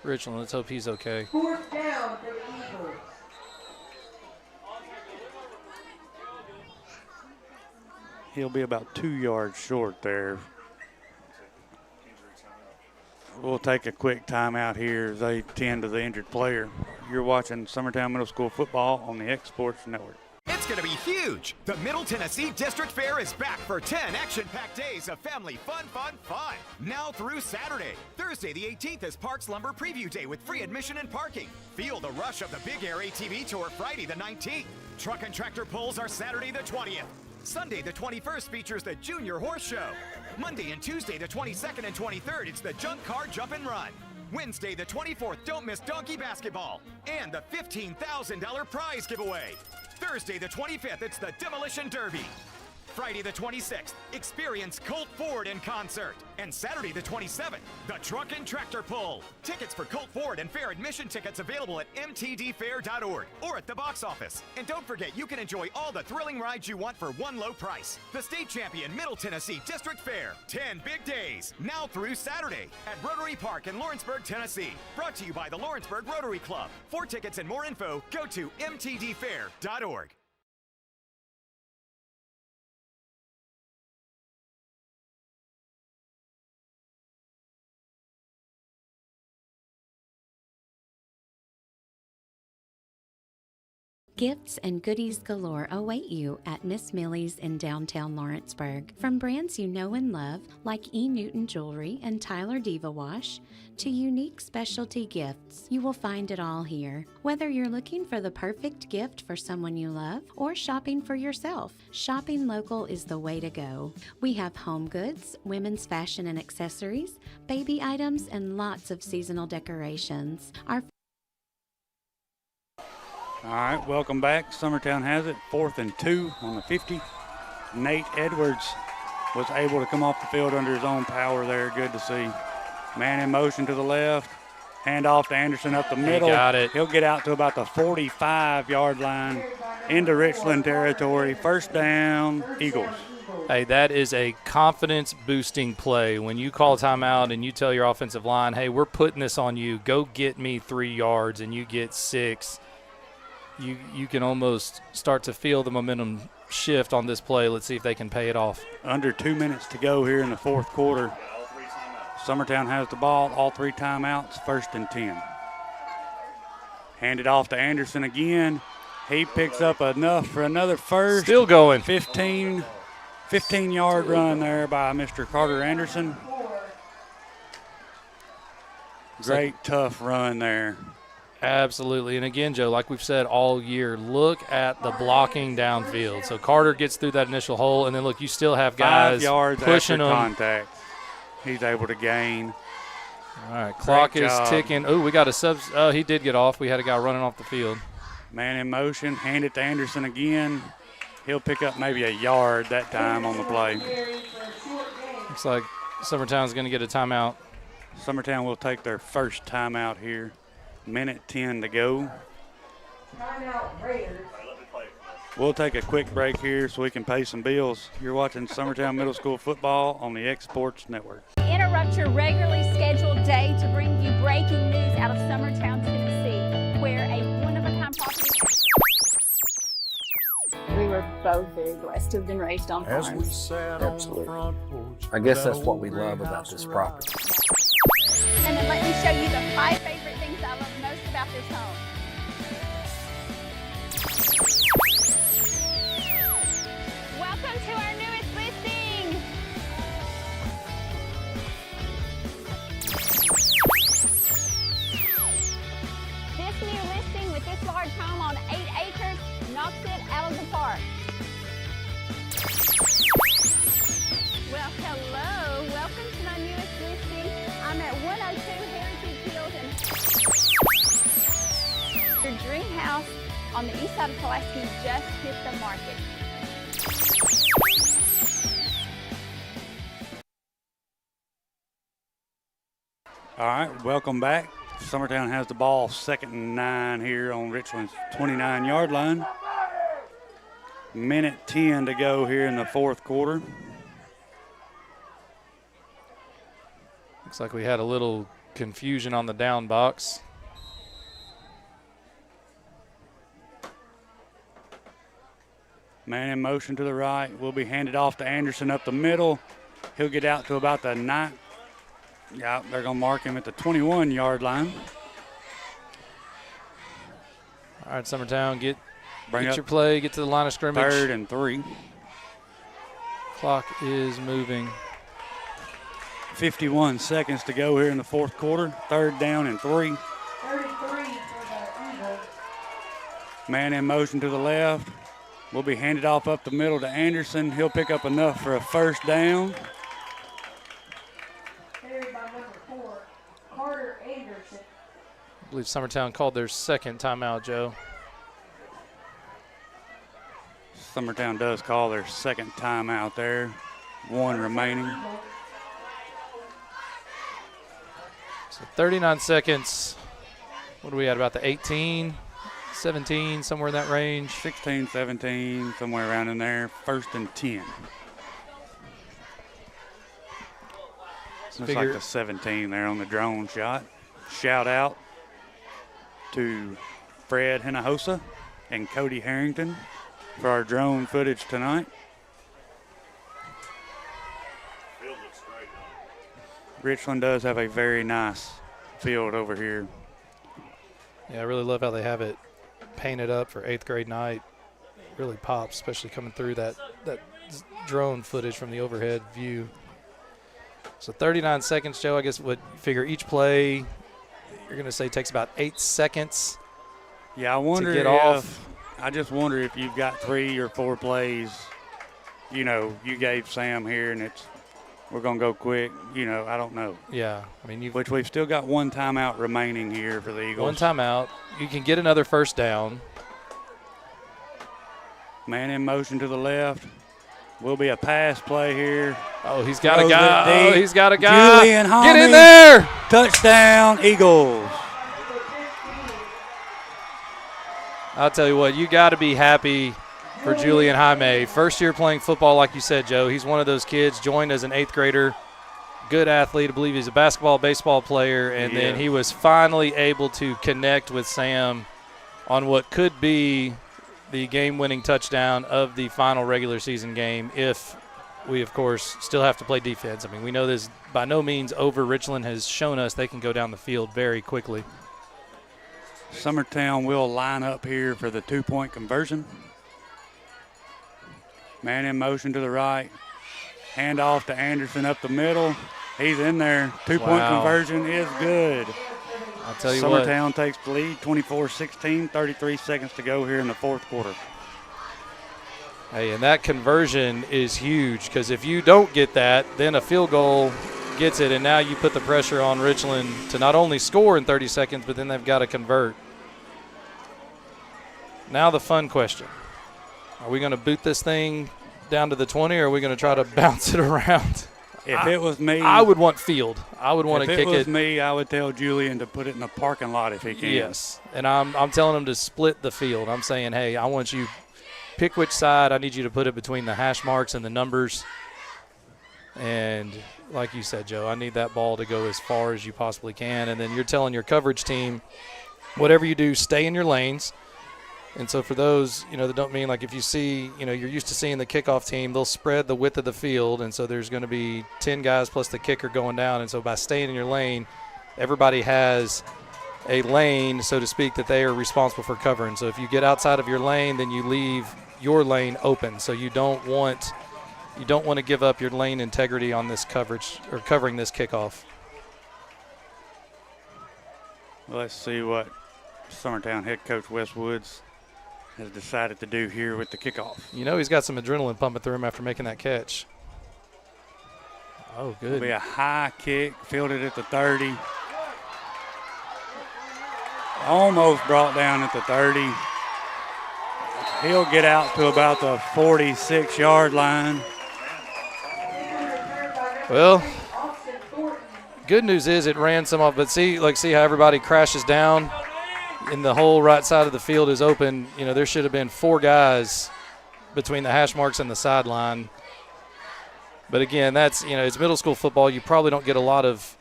Richland. Let's hope he's okay. 4th down for the Eagles. He'll be about 2 yards short there. We'll take a quick timeout here as they tend to the injured player. You're watching Summertown Middle School football on the X Sports Network. It's going to be huge. The Middle Tennessee District Fair is back for 10 action-packed days of family fun. Now through Saturday. Thursday the 18th is Parks Lumber Preview Day with free admission and parking. Feel the rush of the Big Air ATV Tour Friday the 19th. Truck and tractor pulls are Saturday the 20th. Sunday the 21st features the Junior Horse Show. Monday and Tuesday the 22nd and 23rd, it's the Junk Car Jump and Run. Wednesday the 24th, don't miss Donkey Basketball and the $15,000 prize giveaway. Thursday the 25th, it's the Demolition Derby. Friday the 26th, experience Colt Ford in concert. And Saturday the 27th, the Truck and Tractor Pull. Tickets for Colt Ford and fair admission tickets available at mtdfair.org or at the box office. And don't forget, you can enjoy all the thrilling rides you want for one low price. The state champion Middle Tennessee District Fair. 10 big days, now through Saturday at Rotary Park in Lawrenceburg, Tennessee. Brought to you by the Lawrenceburg Rotary Club. For tickets and more info, go to mtdfair.org. Gifts and goodies galore await you at Miss Millie's in downtown Lawrenceburg. From brands you know and love, like E. Newton Jewelry and Tyler Diva Wash, to unique specialty gifts, you will find it all here. Whether you're looking for the perfect gift for someone you love or shopping for yourself, shopping local is the way to go. We have home goods, women's fashion and accessories, baby items, and lots of seasonal decorations. All right, welcome back. Summertown has it, 4th and 2 on the 50. Nate Edwards was able to come off the field under his own power there. Good to see. Man in motion to the left. Hand off to Anderson up the middle. He got it. He'll get out to about the 45-yard line into Richland territory. First down, Eagles. Hey, that is a confidence-boosting play. When you call timeout and you tell your offensive line, hey, we're putting this on you. Go get me 3 yards, and you get 6. You can almost start to feel the momentum shift on this play. Let's see if they can pay it off. Under 2 minutes to go here in the fourth quarter. Summertown has the ball, all 3 timeouts, 1st and 10. Handed off to Anderson again. He picks up enough for another first. Still going. 15-yard run there by Mr. Carter Anderson. Great, tough run there. Absolutely. And again, Joe, like we've said all year, look at the blocking downfield. So Carter gets through that initial hole, and then look, you still have guys 5 yards pushing after them. Contact. He's able to gain. All right, clock Great is job. ticking. Oh, we got a sub. Oh, he did get off. We had a guy running off the field. Man in motion, hand it to Anderson again. He'll pick up maybe a yard that time on the play. Looks like Summertown's going to get a timeout. Summertown will take their first timeout here. Minute 10 to go. We'll take a quick break here so we can pay some bills. You're watching Summertown Middle School football on the X Sports Network. Interrupt your regularly scheduled day to bring you breaking news out of Summertown, Tennessee, where a one-of-a-kind property. We were both very blessed to have been raised on farms. Absolutely. I guess that's what we love about this property. And then let me show you the 5 favorite things I love most about this home. Welcome to our newest listing. This new listing with this large home on 8 acres knocks it out of the park. Well, hello. Welcome to my newest listing. I'm at 102 Heritage Hills and your dream house on the east side of Pulaski just hit the market. All right, welcome back. Summertown has the ball, 2nd and 9 here on Richland's 29-yard line. Minute 10 to go here in the fourth quarter. Looks like we had a little confusion on the down box. Man in motion to the right. Will be handed off to Anderson up the middle. He'll get out to about the 9. Yeah, they're going to mark him at the 21-yard line. All right, Summertown Bring get up your play, get to the line of scrimmage. 3rd and 3. Clock is moving. 51 seconds to go here in the 4th quarter. 3rd down and 3. 33 for the Eagles. Man in motion to the left. Will be handed off up the middle to Anderson. He'll pick up enough for a 1st down. Carried by number 4, Carter Anderson. I believe Summertown called their 2nd timeout, Joe. Summertown does call their 2nd timeout there. 1 remaining. So 39 seconds. What are we at, about the 18, 17, somewhere in that range? 16, 17, somewhere around in there. 1st and 10. Looks like the 17 there on the drone shot. Shout out to Fred Hinojosa and Cody Harrington for our drone footage tonight. Richland does have a very nice field over here. Yeah, I really love how they have it painted up for 8th grade night. It really pops, especially coming through that drone footage from the overhead view. So 39 seconds, Joe. I guess would figure each play, you're going to say takes about 8 seconds. Yeah, I wonder to get off. I just wonder if you've got 3 or 4 plays, you know, you gave Sam here and we're going to go quick. You know, I don't know. Yeah. I mean, which we've still got 1 timeout remaining here for the Eagles. 1 timeout. You can get another 1st down. Man in motion to the left. Will be a pass play here. Oh, he's got a guy. Oh, he's got a guy. Julian Hobbs. Get in there. Touchdown, Eagles. I'll tell you what, you got to be happy for Julian Jaime. First year playing football, like you said, Joe. He's one of those kids, joined as an 8th grader, good athlete. I believe he's a basketball, baseball player, and then he was finally able to connect with Sam on what could be the game-winning touchdown of the final regular season game if we, of course, still have to play defense. I mean, we know this by no means over. Richland has shown us they can go down the field very quickly. Summertown will line up here for the 2-point conversion. Man in motion to the right. Hand off to Anderson up the middle. He's in there. 2-point conversion is good. I'll tell you Summertown takes the lead, 24-16, 33 seconds to go here in the 4th quarter. Hey, and that conversion is huge because if you don't get that, then a field goal gets it, and now you put the pressure on Richland to not only score in 30 seconds, but then they've got to convert. Now the fun question. Are we going to boot this thing down to the 20, or are we going to try to bounce it around? If it was me, I would want field. I would want to kick it. If it was me, I would tell Julian to put it in the parking lot if he can. Yes, and I'm telling him to split the field. I'm saying, hey, I want you pick which side. I need you to put it between the hash marks and the numbers. And like you said, Joe, I need that ball to go as far as you possibly can. And then you're telling your coverage team, whatever you do, stay in your lanes. And so for those, that don't mean, like, if you see, you're used to seeing the kickoff team, they'll spread the width of the field. And so there's going to be 10 guys plus the kicker going down. And so by staying in your lane, everybody has a lane, so to speak, that they are responsible for covering. So if you get outside of your lane, then you leave your lane open. So you don't want to give up your lane integrity on this coverage or covering this kickoff. Well, let's see what Summertown head coach Wes Woods has decided to do here with the kickoff. He's got some adrenaline pumping through him after making that catch. Oh, good. It'll be a high kick, fielded at the 30. Almost brought down at the 30. He'll get out to about the 46-yard line. Well, good news is it ran some off, but see how everybody crashes down and the whole right side of the field is open. There should have been 4 guys between the hash marks and the sideline. But again, that's, it's middle school football. You probably don't get a lot of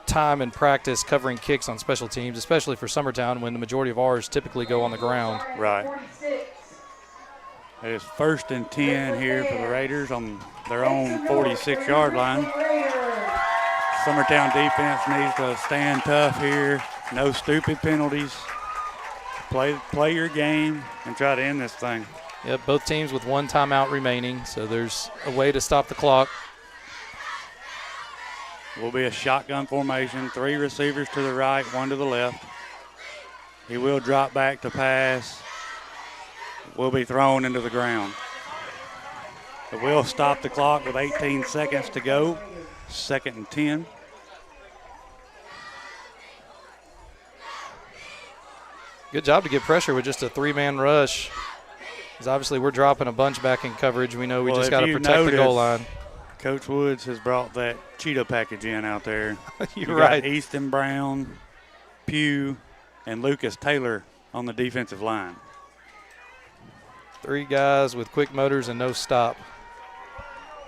time and practice covering kicks on special teams, especially for Summertown when the majority of ours typically go on the ground. Right. It is 1st and 10 here for the Raiders on their own 46-yard line. Summertown defense needs to stand tough here. No stupid penalties. Play your game and try to end this thing. Yep, both teams with one timeout remaining, so there's a way to stop the clock. Will be a shotgun formation, 3 receivers to the right, 1 to the left. He will drop back to pass. Will be thrown into the ground. It will stop the clock with 18 seconds to go. 2nd and 10. Good job to get pressure with just a 3-man rush. Because obviously we're dropping a bunch back in coverage. We know we just got to protect the goal line. Coach Woods has brought that Cheetah package in out there. You're right. Easton Brown, Pugh, and Lucas Taylor on the defensive line. 3 guys with quick motors and no stop.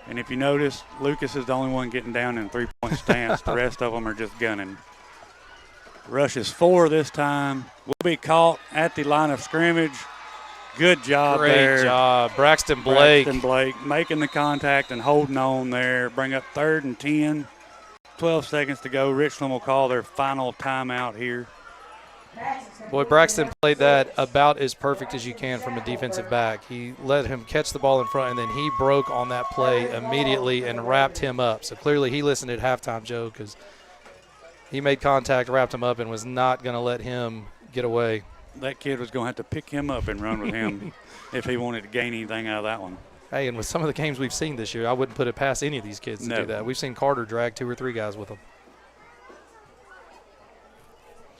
And if you notice, Lucas is the only one getting down in 3-point stance. The rest of them are just gunning. Rush is 4 this time. Will be caught at the line of scrimmage. Good job there. Great job. Braxton Blake. Braxton Blake making the contact and holding on there. Bring up 3rd and 10. 12 seconds to go. Richland will call their final timeout here. Boy, Braxton played that about as perfect as you can from a defensive back. He let him catch the ball in front, and then he broke on that play immediately and wrapped him up. So clearly he listened at halftime, Joe, because he made contact, wrapped him up, and was not going to let him get away. That kid was going to have to pick him up and run with him if he wanted to gain anything out of that one. Hey, and with some of the games we've seen this year, I wouldn't put it past any of these kids to do that. We've seen Carter drag 2 or 3 guys with him.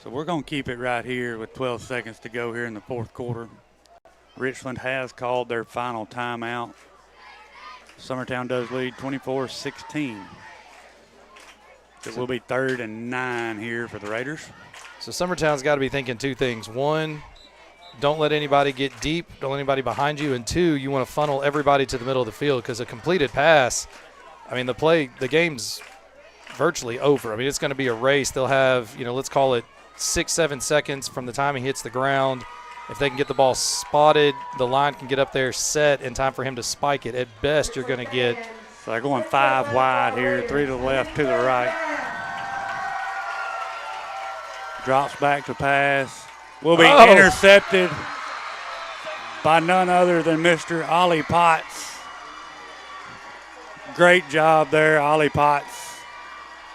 So we're going to keep it right here with 12 seconds to go here in the 4th quarter. Richland has called their final timeout. Summertown does lead 24-16. It will be 3rd and 9 here for the Raiders. So Summertown's got to be thinking 2 things. 1, don't let anybody get deep. Don't let anybody behind you. And 2, you want to funnel everybody to the middle of the field because a completed pass, I mean, the game's virtually over. I mean, it's going to be a race. They'll have, let's call it 6-7 seconds from the time he hits the ground. If they can get the ball spotted, the line can get up there set in time for him to spike it. At best, you're going to get. So they're going 5 wide here, 3 to the left, 2 to the right. Drops back to pass. Will be intercepted by none other than Mr. Ollie Potts. Great job there, Ollie Potts.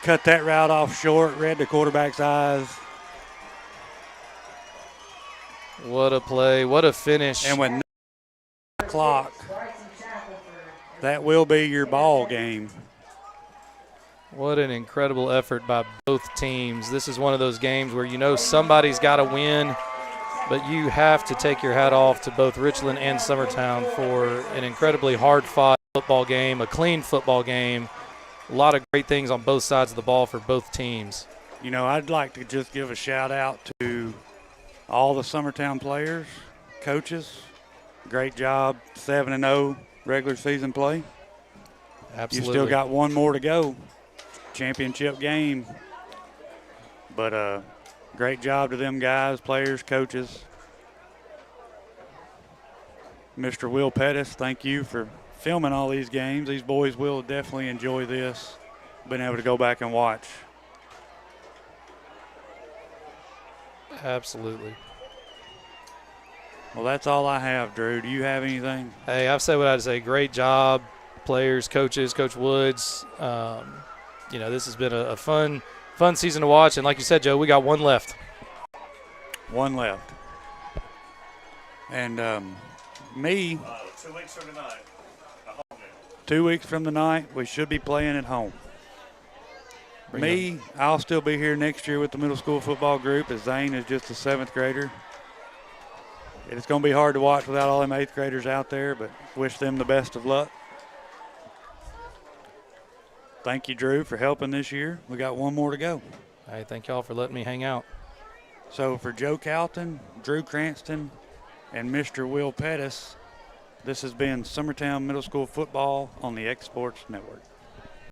Cut that route off short, read the quarterback's eyes. What a play, what a finish. And with no clock, that will be your ball game. What an incredible effort by both teams. This is one of those games where somebody's got to win, but you have to take your hat off to both Richland and Summertown for an incredibly hard-fought football game, a clean football game. A lot of great things on both sides of the ball for both teams. I'd like to just give a shout-out to all the Summertown players, coaches. Great job, 7-0 regular season play. Absolutely. You still got one more to go. Championship game. But great job to them guys, players, coaches. Mr. Will Pettis, thank you for filming all these games. These boys will definitely enjoy this, being able to go back and watch. Absolutely. Well, that's all I have, Drew. Do you have anything? Hey, I've said what I'd say. Great job, players, coaches, Coach Woods. This has been a fun season to watch. And like you said, Joe, we got one left. One left. And me. 2 weeks from tonight. 2 weeks from tonight, we should be playing at home. I'll still be here next year with the middle school football group, as Zane is just a 7th grader. It's going to be hard to watch without all them 8th graders out there, but wish them the best of luck. Thank you, Drew, for helping this year. We got one more to go. Hey, thank y'all for letting me hang out. So for Joe Calton, Drew Cranston, and Mr. Will Pettis, this has been Summertown Middle School Football on the X Sports Network.